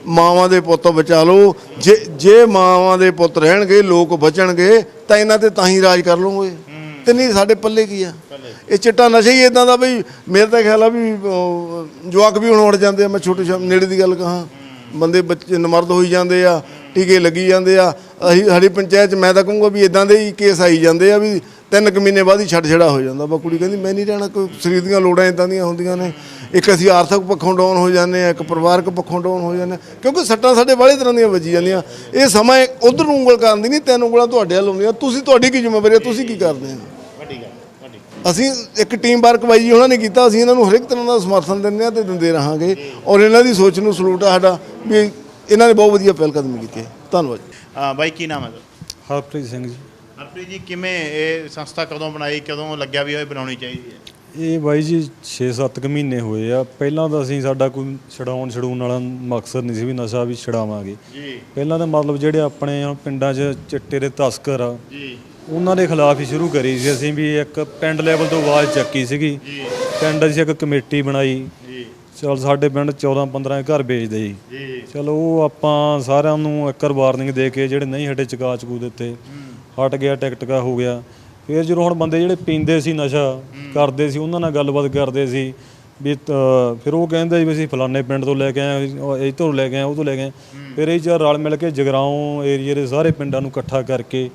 ਮਾਵਾਂ ਦੇ ਪੁੱਤ ਬਚਾ ਲਓ। ਜੇ ਮਾਵਾਂ ਦੇ ਪੁੱਤ ਰਹਿਣਗੇ, ਲੋਕ ਬਚਣਗੇ ਤਾਂ ਇਹਨਾਂ ਤੇ ਤਾਂ ਹੀ ਰਾਜ ਕਰ ਲਓਗੇ, ਤੇ ਨਹੀਂ ਸਾਡੇ ਪੱਲੇ ਕੀ ਆ। ਇਹ ਚਿੱਟਾ ਨਸ਼ਾ ਹੀ ਇਦਾਂ ਦਾ ਬਈ, ਮੇਰੇ ਤਾਂ ਖਿਆਲ ਆ ਵੀ ਜਵਾਕ ਵੀ ਹੁਣ ਉੜ ਜਾਂਦੇ ਆ। ਮੈਂ ਛੋਟੇ ਨੇੜੇ ਦੀ ਗੱਲ ਕਹਾਂ, ਬੰਦੇ ਬੱਚੇ ਨਮਰਦ ਹੋਈ ਜਾਂਦੇ ਆ, ਟੀਕੇ ਲੱਗੀ ਜਾਂਦੇ ਆ। ਸਾਡੀ ਪੰਚਾਇਤ 'ਚ ਮੈਂ ਤਾਂ ਕਹੂੰਗਾ ਵੀ ਇਦਾਂ ਦੇ ਹੀ ਕੇਸ ਆਈ ਜਾਂਦੇ ਆ ਵੀ 3 ਕੁ ਮਹੀਨੇ ਬਾਅਦ ਹੀ ਛੜਾ ਹੋ ਜਾਂਦਾ ਵਾ। ਕੁੜੀ ਕਹਿੰਦੀ ਮੈਂ ਨਹੀਂ ਰਹਿਣਾ, ਕੋਈ ਸਰੀਰ ਦੀਆਂ ਲੋੜਾਂ ਇਦਾਂ ਦੀਆਂ ਹੁੰਦੀਆਂ ਨੇ। ਇੱਕ ਅਸੀਂ ਆਰਥਿਕ ਪੱਖੋਂ ਡਾਊਨ ਹੋ ਜਾਂਦੇ ਆ, ਇੱਕ ਪਰਿਵਾਰਕ ਪੱਖੋਂ ਡਾਊਨ ਹੋ ਜਾਂਦੇ, ਕਿਉਂਕਿ ਸੱਟਾਂ ਸਾਡੇ ਬਾਹਲੇ ਤਰ੍ਹਾਂ ਦੀਆਂ ਵੱਜੀ ਜਾਂਦੀਆਂ। ਇਹ ਸਮਾਂ ਉਧਰ ਨੂੰ ਉਂਗਲ ਕਰਨ ਦੀ ਨਹੀਂ, 3 ਉਂਗਲਾਂ ਤੁਹਾਡੇ ਵੱਲ ਹੁੰਦੀਆਂ। ਤੁਹਾਡੀ ਕੀ ਜ਼ਿੰਮੇਵਾਰੀ ਹੈ? ਤੁਸੀਂ ਕੀ ਕਰਦੇ ਹੋ? ਅਸੀਂ ਇੱਕ ਟੀਮ ਵਰਕ ਬਾਈ ਜੀ ਉਹਨਾਂ ਨੇ ਕੀਤਾ, ਅਸੀਂ ਇਹਨਾਂ ਨੂੰ ਹਰ ਇੱਕ ਤਰ੍ਹਾਂ ਦਾ ਸਮਰਥਨ ਦਿੰਦੇ ਹਾਂ ਤੇ ਦਿੰਦੇ ਰਹਾਂਗੇ। ਔਰ ਇਹਨਾਂ ਦੀ ਸੋਚ ਨੂੰ ਸਲੂਟ ਆ ਸਾਡਾ ਵੀ ਇਹਨਾਂ ਨੇ ਬਹੁਤ ਵਧੀਆ ਪਹਿਲਕਦਮੀ ਕੀਤੀ ਹੈ। ਧੰਨਵਾਦ। ਬਾਈ ਕੀ ਨਾਮ ਹੈ? ਹਰਪ੍ਰੀਤ ਸਿੰਘ ਜੀ। ਹਰਪ੍ਰੀਤ ਜੀ, ਕਿਵੇਂ ਇਹ ਸੰਸਥਾ ਕਦੋਂ ਬਣਾਈ, ਕਦੋਂ ਲੱਗਿਆ ਵੀ ਇਹ ਬਣਾਉਣੀ ਚਾਹੀਦੀ ਹੈ? ਇਹ ਬਾਈ ਜੀ 6-7 ਕੁ ਮਹੀਨੇ ਹੋਏ ਆ। ਪਹਿਲਾਂ ਤਾਂ ਅਸੀਂ ਸਾਡਾ ਕੋਈ ਛਡਾਉਣ ਵਾਲਾ ਮਕਸਦ ਨਹੀਂ ਸੀ ਵੀ ਨਸ਼ਾ ਵੀ ਛਡਾਵਾਂਗੇ ਜੀ। ਪਹਿਲਾਂ ਤਾਂ ਮਤਲਬ ਜਿਹੜੇ ਆਪਣੇ ਪਿੰਡਾਂ 'ਚ ਚਿੱਟੇ ਦੇ ਤਸਕਰ ਆ ਜੀ, ਉਹਨਾਂ ਦੇ ਖਿਲਾਫ ਹੀ ਸ਼ੁਰੂ ਕਰੀ ਸੀ ਅਸੀਂ ਵੀ। ਇੱਕ ਪਿੰਡ ਲੈਵਲ ਤੋਂ ਆਵਾਜ਼ ਚੱਕੀ ਸੀਗੀ, ਪਿੰਡ 'ਚ ਇੱਕ ਕਮੇਟੀ ਬਣਾਈ। ਚਲ ਸਾਡੇ ਪਿੰਡ 14-15 ਘਰ ਵੇਚਦੇ ਜੀ। ਚਲੋ ਉਹ ਆਪਾਂ ਸਾਰਿਆਂ ਨੂੰ ਇੱਕ ਵਾਰਨਿੰਗ ਦੇ ਕੇ ਜਿਹੜੇ ਨਹੀਂ ਹਟੇ ਚਕਾ ਚਕੂ ਦਿੱਤੇ, ਹਟ ਗਿਆ, ਟਿਕਟਕਾ ਹੋ ਗਿਆ। ਫਿਰ ਜਦੋਂ ਹੁਣ ਬੰਦੇ ਜਿਹੜੇ ਪੀਂਦੇ ਸੀ, ਨਸ਼ਾ ਕਰਦੇ ਸੀ, ਉਹਨਾਂ ਨਾਲ ਗੱਲਬਾਤ ਕਰਦੇ ਸੀ ਵੀ ਫਿਰ ਉਹ ਕਹਿੰਦੇ ਵੀ ਅਸੀਂ ਫਲਾਣੇ ਪਿੰਡ ਤੋਂ ਲੈ ਕੇ ਆਏ, ਇਹ ਤੋਂ ਲੈ ਕੇ ਆਏ, ਉਹ ਤੋਂ ਲੈ ਕੇ ਆਏ। ਫਿਰ ਇਹ ਚਾਰ ਰਲ ਮਿਲ ਕੇ ਜਗਰਾਓਂ ਏਰੀਏ ਦੇ ਸਾਰੇ ਪਿੰਡਾਂ ਨੂੰ ਇਕੱਠਾ ਕਰਕੇ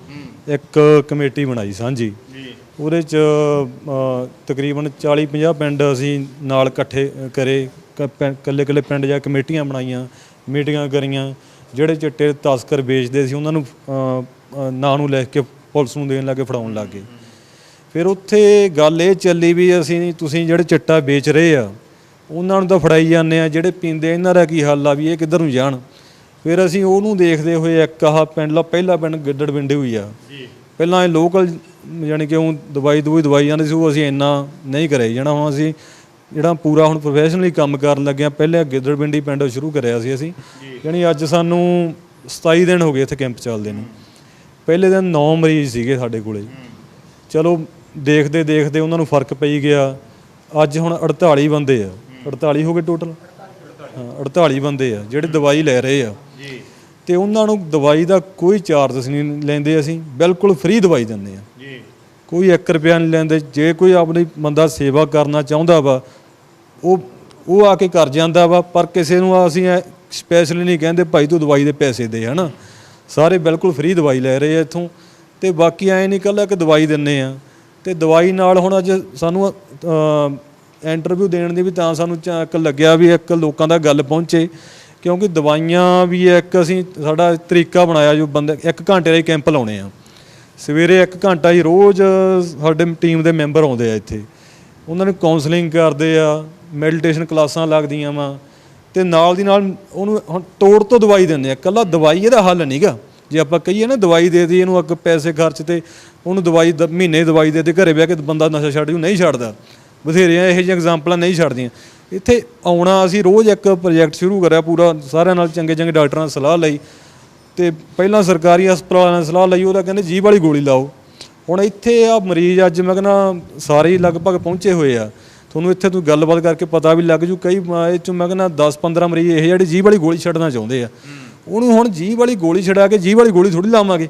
ਇੱਕ ਕਮੇਟੀ ਬਣਾਈ ਸਾਂਝੀ। ਉਹਦੇ 'ਚ ਤਕਰੀਬਨ 40-50 ਪਿੰਡ ਅਸੀਂ ਨਾਲ ਇਕੱਠੇ ਕਰੇ, ਇਕੱਲੇ ਪਿੰਡ ਜਾਂ ਕਮੇਟੀਆਂ ਬਣਾਈਆਂ, ਮੀਟਿੰਗਾਂ ਕਰੀਆਂ। ਜਿਹੜੇ ਚਿੱਟੇ ਤਸਕਰ ਵੇਚਦੇ ਸੀ ਉਹਨਾਂ ਨੂੰ ਨਾਂ ਨੂੰ ਲਿਖ ਕੇ ਪੁਲਿਸ ਨੂੰ ਦੇਣ ਲੱਗੇ, ਫੜਾਉਣ ਲੱਗ ਗਏ। ਫਿਰ ਉੱਥੇ ਗੱਲ ਇਹ ਚੱਲੀ ਵੀ ਤੁਸੀਂ ਜਿਹੜੇ ਚਿੱਟਾ ਵੇਚ ਰਹੇ ਆ ਉਹਨਾਂ ਨੂੰ ਤਾਂ ਫੜਾਈ ਜਾਂਦੇ ਆ, ਜਿਹੜੇ ਪੀਂਦੇ ਇਹਨਾਂ ਦਾ ਕੀ ਹੱਲ ਆ ਵੀ ਇਹ ਕਿੱਧਰ ਨੂੰ ਜਾਣ। ਫਿਰ ਅਸੀਂ ਉਹਨੂੰ ਦੇਖਦੇ ਹੋਏ ਇੱਕ ਪਹਿਲਾ ਪਿੰਡ ਗਿੱਦੜਵਿੰਡੇ ਹੋਈ ਆ। ਪਹਿਲਾਂ ਇਹ ਲੋਕਲ ਯਾਨੀ ਕਿ ਉਹ ਦਵਾਈ ਜਾਂਦੇ ਸੀ, ਉਹ ਅਸੀਂ ਇੰਨਾ ਨਹੀਂ ਕਰਿਆ ਜਾਣਾ। ਹੁਣ ਅਸੀਂ ਜਿਹੜਾ ਪੂਰਾ ਹੁਣ ਪ੍ਰੋਫੈਸ਼ਨਲੀ ਕੰਮ ਕਰਨ ਲੱਗੇ ਹਾਂ। ਪਹਿਲੇ ਗਿੱਦੜਵਿੰਡੀ ਪਿੰਡ ਸ਼ੁਰੂ ਕਰਿਆ ਸੀ ਅਸੀਂ, ਯਾਨੀ ਅੱਜ ਸਾਨੂੰ 27 ਦਿਨ ਹੋ ਗਏ ਇੱਥੇ ਕੈਂਪ ਚੱਲਦੇ ਨੂੰ। ਪਹਿਲੇ ਦਿਨ 9 ਮਰੀਜ਼ ਸੀਗੇ ਸਾਡੇ ਕੋਲੇ। ਚਲੋ ਦੇਖਦੇ ਉਹਨਾਂ ਨੂੰ ਫਰਕ ਪਈ ਗਿਆ। ਅੱਜ ਹੁਣ 48 ਬੰਦੇ ਆ, 48 ਹੋ ਗਏ ਟੋਟਲ। ਹਾਂ 48 ਬੰਦੇ ਆ ਜਿਹੜੇ ਦਵਾਈ ਲੈ ਰਹੇ ਆ ਜੀ, ਤੇ ਉਹਨਾਂ ਨੂੰ ਦਵਾਈ ਦਾ ਕੋਈ ਚਾਰਜ ਨਹੀਂ ਲੈਂਦੇ। ਅਸੀਂ ਬਿਲਕੁਲ ਫ੍ਰੀ ਦਵਾਈ ਦਿੰਦੇ ਆ ਜੀ, ਕੋਈ 1 ਰੁਪਿਆ ਨਹੀਂ ਲੈਂਦੇ। ਜੇ ਕੋਈ ਆਪਣੀ ਬੰਦਾ ਸੇਵਾ ਕਰਨਾ ਚਾਹੁੰਦਾ ਵਾ ਉਹ ਆ ਕੇ ਕਰ ਜਾਂਦਾ ਵਾ, ਪਰ ਕਿਸੇ ਨੂੰ ਅਸੀਂ ਸਪੈਸ਼ਲੀ ਨਹੀਂ ਕਹਿੰਦੇ ਭਾਈ ਤੂੰ ਦਵਾਈ ਦੇ ਪੈਸੇ ਦੇ, ਹੈ ਨਾ। ਸਾਰੇ ਬਿਲਕੁਲ ਫ੍ਰੀ ਦਵਾਈ ਲੈ ਰਹੇ ਆ ਇੱਥੋਂ। ਤੇ ਬਾਕੀ ਐਂ ਨਹੀਂ ਇਕੱਲਾ ਇੱਕ ਦਵਾਈ ਦਿੰਦੇ ਆ, ਤੇ ਦਵਾਈ ਨਾਲ ਹੁਣ ਅੱਜ ਸਾਨੂੰ ਇੰਟਰਵਿਊ ਦੇਣ ਦੀ ਵੀ ਤਾਂ ਸਾਨੂੰ ਇੱਕ ਲੱਗਿਆ ਵੀ ਇੱਕ ਲੋਕਾਂ ਦਾ ਗੱਲ ਪਹੁੰਚੇ, ਕਿਉਂਕਿ ਦਵਾਈਆਂ ਵੀ ਇੱਕ ਅਸੀਂ ਸਾਡਾ ਤਰੀਕਾ ਬਣਾਇਆ ਜੋ ਬੰਦੇ 1 ਘੰਟੇ ਦਾ ਹੀ ਕੈਂਪ ਲਾਉਣੇ ਆ। ਸਵੇਰੇ 1 ਘੰਟਾ ਹੀ ਰੋਜ਼ ਸਾਡੇ ਟੀਮ ਦੇ ਮੈਂਬਰ ਆਉਂਦੇ ਆ ਇੱਥੇ, ਉਹਨਾਂ ਨੂੰ ਕਾਉਂਸਲਿੰਗ ਕਰਦੇ ਆ, ਮੈਡੀਟੇਸ਼ਨ ਕਲਾਸਾਂ ਲੱਗਦੀਆਂ ਵਾ, ਤੇ ਨਾਲ ਦੀ ਨਾਲ ਉਹਨੂੰ ਹੁਣ ਤੋੜ ਤੋਂ ਦਵਾਈ ਦਿੰਦੇ ਆ। ਇਕੱਲਾ ਦਵਾਈ ਇਹਦਾ ਹੱਲ ਨਹੀਂਗਾ। ਜੇ ਆਪਾਂ ਕਹੀਏ ਨਾ ਦਵਾਈ ਦੇ ਦੀ ਇਹਨੂੰ, ਅੱਗੇ ਪੈਸੇ ਖਰਚ ਤੇ ਉਹਨੂੰ ਦਵਾਈ ਮਹੀਨੇ ਦਵਾਈ ਦੇ ਤੇ ਘਰੇ ਬਹਿ ਕੇ ਬੰਦਾ ਨਸ਼ਾ ਛੱਡ ਜੂ, ਨਹੀਂ ਛੱਡਦਾ। ਬਥੇਰੀਆਂ ਇਹੋ ਜਿਹੀਆਂ ਐਗਜ਼ਾਮਪਲਾਂ ਨਹੀਂ ਛੱਡਦੀਆਂ। ਇੱਥੇ ਆਉਣਾ, ਅਸੀਂ ਰੋਜ਼ ਇੱਕ ਪ੍ਰੋਜੈਕਟ ਸ਼ੁਰੂ ਕਰਿਆ ਪੂਰਾ, ਸਾਰਿਆਂ ਨਾਲ ਚੰਗੇ ਚੰਗੇ ਡਾਕਟਰਾਂ ਨਾਲ ਸਲਾਹ ਲਈ, ਤੇ ਪਹਿਲਾਂ ਸਰਕਾਰੀ ਹਸਪਤਾਲਾਂ ਨਾਲ ਸਲਾਹ ਲਈ, ਉਹਦਾ ਕਹਿੰਦੇ ਜੀਭ ਵਾਲੀ ਗੋਲੀ ਲਾਓ। ਹੁਣ ਇੱਥੇ ਆ ਮਰੀਜ਼ ਅੱਜ ਮੈਂ ਕਹਿੰਦਾ ਸਾਰੇ ਹੀ ਲਗਭਗ ਪਹੁੰਚੇ ਹੋਏ ਆ। ਤੁਹਾਨੂੰ ਇੱਥੇ ਤੁਸੀਂ ਗੱਲਬਾਤ ਕਰਕੇ ਪਤਾ ਵੀ ਲੱਗ ਜੂ, ਕਈ ਇਹ 'ਚੋਂ ਮੈਂ ਕਹਿੰਦਾ 10-15 ਮਰੀਜ਼ ਇਹ ਜਿਹੜੇ ਜੀਭ ਵਾਲੀ ਗੋਲੀ ਛੱਡਣਾ ਚਾਹੁੰਦੇ ਆ। ਉਹਨੂੰ ਹੁਣ ਜੀਭ ਵਾਲੀ ਗੋਲੀ ਛਡਾ ਕੇ ਜੀਭ ਵਾਲੀ ਗੋਲੀ ਥੋੜੀ ਲਾਵਾਂਗੇ।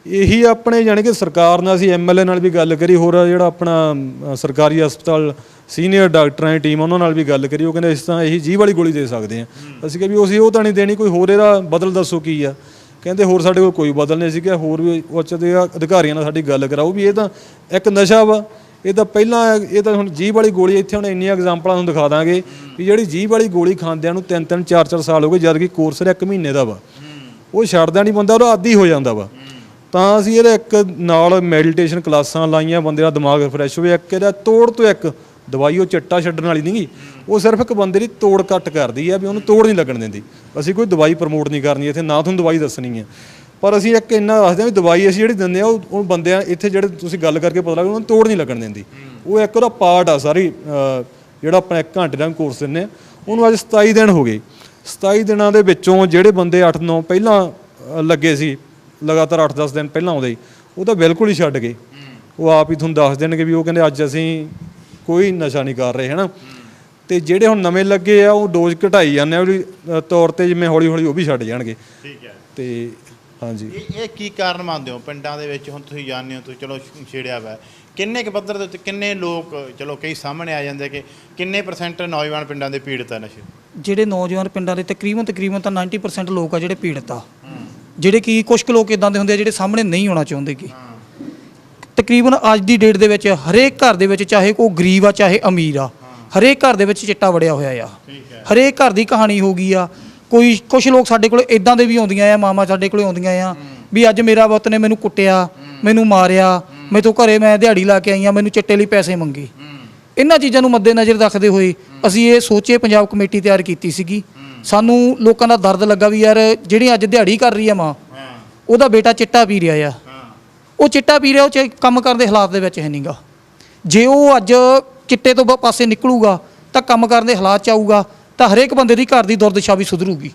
ਇਹੀ ਆਪਣੇ ਯਾਨੀ ਕਿ ਸਰਕਾਰ ਨਾਲ, ਅਸੀਂ MLA ਨਾਲ ਵੀ ਗੱਲ ਕਰੀ, ਹੋਰ ਜਿਹੜਾ ਆਪਣਾ ਸਰਕਾਰੀ ਹਸਪਤਾਲ ਸੀਨੀਅਰ ਡਾਕਟਰਾਂ ਦੀ ਟੀਮ ਉਹਨਾਂ ਨਾਲ ਵੀ ਗੱਲ ਕਰੀ। ਉਹ ਕਹਿੰਦੇ ਇਸ ਤਰ੍ਹਾਂ ਇਹੀ ਜੀਭ ਵਾਲੀ ਗੋਲੀ ਦੇ ਸਕਦੇ ਹਾਂ। ਅਸੀਂ ਕਿਹਾ ਵੀ ਅਸੀਂ ਉਹ ਤਾਂ ਨਹੀਂ ਦੇਣੀ, ਕੋਈ ਹੋਰ ਇਹਦਾ ਬਦਲ ਦੱਸੋ ਕੀ ਆ। ਕਹਿੰਦੇ ਹੋਰ ਸਾਡੇ ਕੋਲ ਕੋਈ ਬਦਲ ਨਹੀਂ। ਅਸੀਂ ਕਿਹਾ ਹੋਰ ਵੀ ਉੱਚ ਦੇ ਅਧਿਕਾਰੀਆਂ ਨਾਲ ਸਾਡੀ ਗੱਲ ਕਰਾਓ ਵੀ ਇਹ ਤਾਂ ਇੱਕ ਨਸ਼ਾ ਵਾ, ਇਹ ਤਾਂ ਪਹਿਲਾਂ, ਇਹ ਤਾਂ ਹੁਣ ਜੀਭ ਵਾਲੀ ਗੋਲੀ ਇੱਥੇ ਹੁਣ ਇੰਨੀਆਂ ਐਗਜ਼ਾਮਪਲਾਂ ਤੁਹਾਨੂੰ ਦਿਖਾ ਦਾਂਗੇ ਵੀ ਜਿਹੜੀ ਜੀਭ ਵਾਲੀ ਗੋਲੀ ਖਾਂਦਿਆਂ ਨੂੰ 3-3 4-4 ਸਾਲ ਹੋ ਗਏ, ਜਦ ਕਿ ਕੋਰਸ 1 ਮਹੀਨੇ ਦਾ ਵਾ। ਉਹ ਛੱਡਦਾ ਨਹੀਂ ਬੰਦਾ, ਉਹਦਾ ਆਦੀ ਹੋ ਜਾਂਦਾ ਵਾ। ਤਾਂ ਅਸੀਂ ਇਹਦਾ ਇੱਕ ਨਾਲ ਮੈਡੀਟੇਸ਼ਨ ਕਲਾਸਾਂ ਲਾਈਆਂ, ਬੰਦੇ ਦਾ ਦਿਮਾਗ ਫਰੈਸ਼ ਹੋਵੇ। ਇੱਕ ਇਹਦਾ ਤੋੜ ਤੋਂ ਇੱਕ ਦਵਾਈ, ਉਹ ਚਿੱਟਾ ਛੱਡਣ ਵਾਲੀ ਨਹੀਂ ਗੀ, ਉਹ ਸਿਰਫ ਇੱਕ ਬੰਦੇ ਦੀ ਤੋੜ ਕੱਟ ਕਰਦੀ ਹੈ ਵੀ ਉਹਨੂੰ ਤੋੜ ਨਹੀਂ ਲੱਗਣ ਦਿੰਦੀ। ਅਸੀਂ ਕੋਈ ਦਵਾਈ ਪ੍ਰਮੋਟ ਨਹੀਂ ਕਰਨੀ ਇੱਥੇ, ਨਾ ਤੁਹਾਨੂੰ ਦਵਾਈ ਦੱਸਣੀ ਹੈ, ਪਰ ਅਸੀਂ ਇੱਕ ਇੰਨਾ ਦੱਸਦੇ ਹਾਂ ਵੀ ਦਵਾਈ ਅਸੀਂ ਜਿਹੜੀ ਦਿੰਦੇ ਆ ਉਹ ਬੰਦਿਆਂ ਇੱਥੇ ਜਿਹੜੇ ਤੁਸੀਂ ਗੱਲ ਕਰਕੇ ਪਤਾ ਲੱਗ, ਉਹਨੂੰ ਤੋੜ ਨਹੀਂ ਲੱਗਣ ਦਿੰਦੀ। ਉਹ ਇੱਕ ਉਹਦਾ ਪਾਰਟ ਆ ਸਾਰੀ, ਜਿਹੜਾ ਆਪਾਂ 1 ਘੰਟੇ ਦਾ ਕੋਰਸ ਦਿੰਦੇ ਆ। ਉਹਨੂੰ ਅੱਜ 27 ਦਿਨ ਹੋ ਗਏ। 27 ਦਿਨਾਂ ਦੇ ਵਿੱਚੋਂ ਜਿਹੜੇ ਬੰਦੇ 8-9 ਪਹਿਲਾਂ ਲੱਗੇ ਸੀ, ਲਗਾਤਾਰ 8-10 ਦਿਨ ਪਹਿਲਾਂ ਆਉਂਦੇ, ਉਹ ਤਾਂ ਬਿਲਕੁਲ ਹੀ ਛੱਡ ਗਏ। ਉਹ ਆਪ ਹੀ ਤੁਹਾਨੂੰ ਦੱਸ ਦੇਣਗੇ ਵੀ ਉਹ ਕਹਿੰਦੇ ਅੱਜ ਅਸੀਂ ਕੋਈ ਨਸ਼ਾ ਨਹੀਂ ਕਰ ਰਹੇ, ਹੈ ਨਾ। ਤੇ ਜਿਹੜੇ ਹੁਣ ਨਵੇਂ ਲੱਗੇ ਆ ਉਹ ਡੋਜ਼ ਘਟਾਈ ਜਾਂਦੇ ਆ ਉਹਦੀ ਤੌਰ ਤੇ, ਜਿਵੇਂ ਹੌਲੀ ਹੌਲੀ ਉਹ ਵੀ ਛੱਡ ਜਾਣਗੇ। ਠੀਕ ਹੈ। ਤੇ ਹਾਂਜੀ, ਇਹ ਕੀ ਕਾਰਨ ਮੰਨਦੇ ਹੋ ਪਿੰਡਾਂ ਦੇ ਵਿੱਚ? ਹੁਣ ਤੁਸੀਂ ਜਾਣਦੇ ਹੋ, ਤੁਸੀਂ ਚਲੋ ਛੇੜਿਆ ਵਾ, ਕਿੰਨੇ ਕੁ ਪੱਧਰ ਦੇ ਉੱਤੇ ਕਿੰਨੇ ਲੋਕ, ਚਲੋ ਕਈ ਸਾਹਮਣੇ ਆ ਜਾਂਦੇ ਕਿ ਕਿੰਨੇ % ਨੌਜਵਾਨ ਪਿੰਡਾਂ ਦੇ ਪੀੜਤ ਆ ਨਸ਼ੇ? ਜਿਹੜੇ ਨੌਜਵਾਨ ਪਿੰਡਾਂ ਦੇ ਤਕਰੀਬਨ ਤਾਂ 90% ਲੋਕ ਆ ਜਿਹੜੇ ਪੀੜਤ ਆ, ਜਿਹੜੇ ਕਿ ਕੁਝ ਕੁ ਲੋਕ ਇਦਾਂ ਦੇ ਹੁੰਦੇ ਆ ਜਿਹੜੇ ਸਾਹਮਣੇ ਨਹੀਂ ਆਉਣਾ ਚਾਹੁੰਦੇ ਕਿ ਤਕਰੀਬਨ ਅੱਜ ਦੀ ਡੇਟ ਦੇ ਵਿੱਚ ਹਰੇਕ ਘਰ ਦੇ ਵਿੱਚ, ਚਾਹੇ ਕੋਈ ਗਰੀਬ ਆ ਚਾਹੇ ਅਮੀਰ ਆ, ਹਰੇਕ ਘਰ ਦੇ ਵਿੱਚ ਚਿੱਟਾ ਵੜਿਆ ਹੋਇਆ ਆ। ਹਰੇਕ ਘਰ ਦੀ ਕਹਾਣੀ ਹੋ ਗਈ ਆ। ਕੁਝ ਲੋਕ ਸਾਡੇ ਕੋਲ ਇਦਾਂ ਦੇ ਵੀ ਆਉਂਦੀਆਂ ਆ, ਮਾਮਾ ਸਾਡੇ ਕੋਲ ਆਉਂਦੀਆਂ ਆ ਵੀ ਅੱਜ ਮੇਰਾ ਪੁੱਤ ਨੇ ਮੈਨੂੰ ਕੁੱਟਿਆ, ਮੈਨੂੰ ਮਾਰਿਆ, ਮੈਥੋਂ ਘਰੇ ਮੈਂ ਦਿਹਾੜੀ ਲਾ ਕੇ ਆਈ ਆ, ਮੈਨੂੰ ਚਿੱਟੇ ਲਈ ਪੈਸੇ ਮੰਗੇ। ਇਹਨਾਂ ਚੀਜ਼ਾਂ ਨੂੰ ਮੱਦੇਨਜ਼ਰ ਰੱਖਦੇ ਹੋਏ ਅਸੀਂ ਇਹ ਸੋਚੇ ਪੰਜਾਬ ਕਮੇਟੀ ਤਿਆਰ ਕੀਤੀ ਸੀਗੀ। ਸਾਨੂੰ ਲੋਕਾਂ ਦਾ ਦਰਦ ਲੱਗਾ ਵੀ ਯਾਰ ਜਿਹੜੀ ਅੱਜ ਦਿਹਾੜੀ ਕਰ ਰਹੀ ਆ ਮਾਂ, ਉਹਦਾ ਬੇਟਾ ਚਿੱਟਾ ਪੀ ਰਿਹਾ ਆ, ਉਹ ਚਿੱਟਾ ਪੀ ਰਿਹਾ, ਉਹ ਕੰਮ ਕਰਨ ਦੇ ਹਾਲਾਤ ਦੇ ਵਿੱਚ ਹੈ ਨਹੀਂਗਾ। ਜੇ ਉਹ ਅੱਜ ਚਿੱਟੇ ਤੋਂ ਪਾਸੇ ਨਿਕਲੂਗਾ ਤਾਂ ਕੰਮ ਕਰਨ ਦੇ ਹਾਲਾਤ 'ਚ ਆਊਗਾ, ਤਾਂ ਹਰੇਕ ਬੰਦੇ ਦੀ ਘਰ ਦੀ ਦੁਰਦਸ਼ਾ ਵੀ ਸੁਧਰੂਗੀ।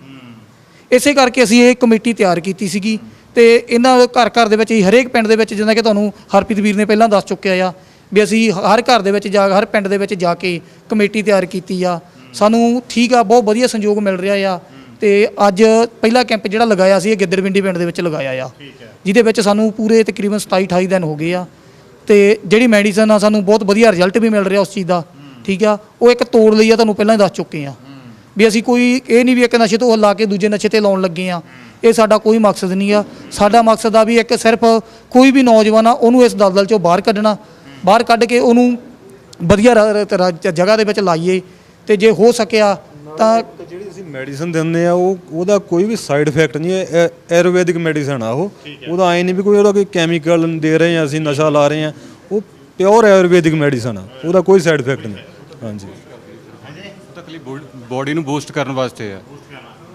ਇਸੇ ਕਰਕੇ ਅਸੀਂ ਇਹ ਕਮੇਟੀ ਤਿਆਰ ਕੀਤੀ ਸੀਗੀ। ਤੇ ਇਹਨਾਂ ਘਰ ਘਰ ਦੇ ਵਿੱਚ ਹੀ, ਹਰੇਕ ਪਿੰਡ ਦੇ ਵਿੱਚ, ਜਿੱਦਾਂ ਕਿ ਤੁਹਾਨੂੰ ਹਰਪ੍ਰੀਤ ਵੀਰ ਨੇ ਪਹਿਲਾਂ ਦੱਸ ਚੁੱਕਿਆ ਆ ਵੀ ਅਸੀਂ ਹਰ ਘਰ ਦੇ ਵਿੱਚ ਹਰ ਪਿੰਡ ਦੇ ਵਿੱਚ ਜਾ ਕੇ ਕਮੇਟੀ ਤਿਆਰ ਕੀਤੀ ਆ। ਸਾਨੂੰ ਠੀਕ ਆ, ਬਹੁਤ ਵਧੀਆ ਸੰਯੋਗ ਮਿਲ ਰਿਹਾ ਆ। ਤੇ ਅੱਜ ਪਹਿਲਾ ਕੈਂਪ ਜਿਹੜਾ ਲਗਾਇਆ ਸੀ ਇਹ ਗਿੱਦੜਵਿੰਡੀ ਪਿੰਡ ਦੇ ਵਿੱਚ ਲਗਾਇਆ ਆ, ਜਿਹਦੇ ਵਿੱਚ ਸਾਨੂੰ ਪੂਰੇ ਤਕਰੀਬਨ 27-28 ਦਿਨ ਹੋ ਗਏ ਆ। ਤੇ ਜਿਹੜੀ ਮੈਡੀਸਨ ਆ ਸਾਨੂੰ ਬਹੁਤ ਵਧੀਆ ਰਿਜ਼ਲਟ ਵੀ ਮਿਲ ਰਿਹਾ ਉਸ ਚੀਜ਼ ਦਾ। ਠੀਕ ਆ, ਉਹ ਇੱਕ ਤੋੜ ਲਈ ਆ, ਤੁਹਾਨੂੰ ਪਹਿਲਾਂ ਹੀ ਦੱਸ ਚੁੱਕੇ ਆ ਵੀ ਅਸੀਂ ਕੋਈ ਇਹ ਨਹੀਂ ਵੀ ਇੱਕ ਨਸ਼ੇ ਤੋਂ ਲਾ ਕੇ ਦੂਜੇ ਨਸ਼ੇ ਤੇ ਲਾਉਣ ਲੱਗੇ ਆ। ਇਹ ਸਾਡਾ ਕੋਈ ਮਕਸਦ ਨਹੀਂ ਆ। ਸਾਡਾ ਮਕਸਦ ਆ ਵੀ ਇੱਕ ਸਿਰਫ ਕੋਈ ਵੀ ਨੌਜਵਾਨ ਆ ਉਹਨੂੰ ਇਸ ਦਲਦਲ 'ਚੋਂ ਬਾਹਰ ਕੱਢਣਾ, ਬਾਹਰ ਕੱਢ ਕੇ ਉਹਨੂੰ ਵਧੀਆ ਜਗ੍ਹਾ ਦੇ ਵਿੱਚ ਲਾਈਏ। ਤੇ ਜੇ ਹੋ ਸਕਿਆ ਤਾਂ ਜਿਹੜੀ ਅਸੀਂ ਮੈਡੀਸਨ ਦਿੰਦੇ ਆ ਉਹਦਾ ਕੋਈ ਵੀ ਸਾਈਡ ਇਫੈਕਟ ਨਹੀਂ ਹੈ। ਆਯੁਰਵੈਦਿਕ ਮੈਡੀਸਨ ਆ ਉਹਦਾ ਐ ਨਹੀਂ ਵੀ ਕੋਈ ਉਹਦਾ ਕੋਈ ਕੈਮੀਕਲ ਦੇ ਰਹੇ ਆ, ਅਸੀਂ ਨਸ਼ਾ ਲਾ ਰਹੇ ਆ। ਉਹ ਪਿਓਰ ਆਯੁਰਵੈਦਿਕ ਮੈਡੀਸਨ ਆ, ਉਹਦਾ ਕੋਈ ਸਾਈਡ ਇਫੈਕਟ ਨਹੀਂ। ਹਾਂਜੀ, ਤਕਲੀਫ ਬੋਡੀ ਨੂੰ ਬੂਸਟ ਕਰਨ ਵਾਸਤੇ ਆ।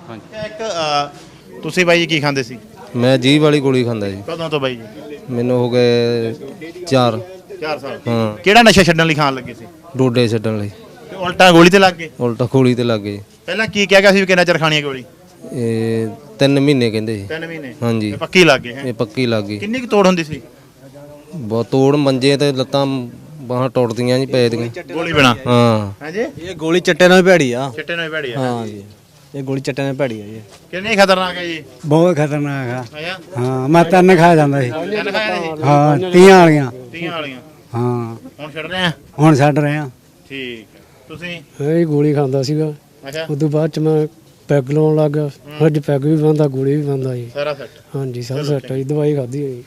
ਹਾਂਜੀ। ਇੱਕ ਤੁਸੀਂ ਬਾਈ ਜੀ ਕੀ ਖਾਂਦੇ ਸੀ? ਮੈਂ ਜੀਭ ਵਾਲੀ ਗੋਲੀ ਖਾਂਦਾ ਜੀ। ਕਦੋਂ ਤੋਂ ਬਾਈ ਜੀ? ਮੈਨੂੰ ਹੋ ਗਏ 4 ਸਾਲ। ਹਾਂ। ਕਿਹੜਾ ਨਸ਼ਾ ਛੱਡਣ ਲਈ ਖਾਣ ਲੱਗੇ ਸੀ? ਡੋਡੇ ਛੱਡਣ ਲਈ। ਤੇ ਉਲਟਾ ਗੋਲੀ ਤੇ ਲੱਗ ਗਏ? ਉਲਟਾ ਗੋਲੀ ਤੇ ਲੱਗ ਗਏ। ਪਹਿਲਾਂ ਕੀ ਕਿਹਾ ਗਿਆ ਸੀ ਵੀ ਕਿੰਨਾ ਚਿਰ ਖਾਣੀ ਹੈ ਗੋਲੀ? ਇਹ 3 ਮਹੀਨੇ ਕਹਿੰਦੇ ਸੀ। 3 ਮਹੀਨੇ? ਹਾਂਜੀ। ਇਹ ਪੱਕੀ ਲੱਗ ਗਏ? ਇਹ ਪੱਕੀ ਲੱਗ ਗਈ। ਕਿੰਨੀ ਕੁ ਤੋੜ ਹੁੰਦੀ ਸੀ? ਬਹੁਤ ਤੋੜ, ਮੰਜੇ ਤੇ ਲੱਤਾਂ ਬਾਹਾਂ ਟੁੱਟਦੀਆਂ ਜੀ ਪੈ ਦੀਆਂ ਗੋਲੀ ਬਿਨਾ। ਹਾਂ। ਹਾਂਜੀ। ਇਹ ਗੋਲੀ ਚੱਟੇ ਨਾਲ ਭੈੜੀ ਆ। ਚਿੱਟੇ ਨਾਲ ਭੈੜੀ ਆ? ਹਾਂ ਜੀ, ਇਹ ਗੋਲੀ ਚੱਟੇ ਨਾਲ ਭੈੜੀ ਆ ਜੀ। ਕਿੰਨੀ ਖਤਰਨਾਕ ਹੈ ਜੀ? ਬਹੁਤ ਖਤਰਨਾਕ ਆ। ਅੱਛਾ। ਹਾਂ, ਮੈਂ 3 ਖਾ ਜਾਂਦਾ ਸੀ। 3 ਖਾਇਆ ਸੀ? ਹਾਂ, 30 ਵਾਲੀਆਂ। 30 ਵਾਲੀਆਂ? ਹਾਂ। ਹੁਣ ਛੱਡ ਰਹੇ ਆ? ਹੁਣ ਛੱਡ ਰਹੇ ਆ। ਠੀਕ ਹੈ। ਤੁਸੀਂ? ਇਹ ਗੋਲੀ ਖਾਂਦਾ ਸੀਗਾ। ਅੱਛਾ। ਉਦੋਂ ਬਾਅਦ ਚ ਮੈਂ ਪੈਗ ਲਾਉਣ ਲੱਗ ਗਿਆ। ਅੱਜ ਪੈਗ ਵੀ ਬੰਦਾ, ਗੋਲੀ ਵੀ ਬੰਦਾ ਜੀ। ਸਾਰਾ ਸੈੱਟ? ਹਾਂਜੀ, ਸਾਰਾ ਸੈੱਟ ਜੀ। ਦਵਾਈ ਖਾਧੀ ਹੋਈ।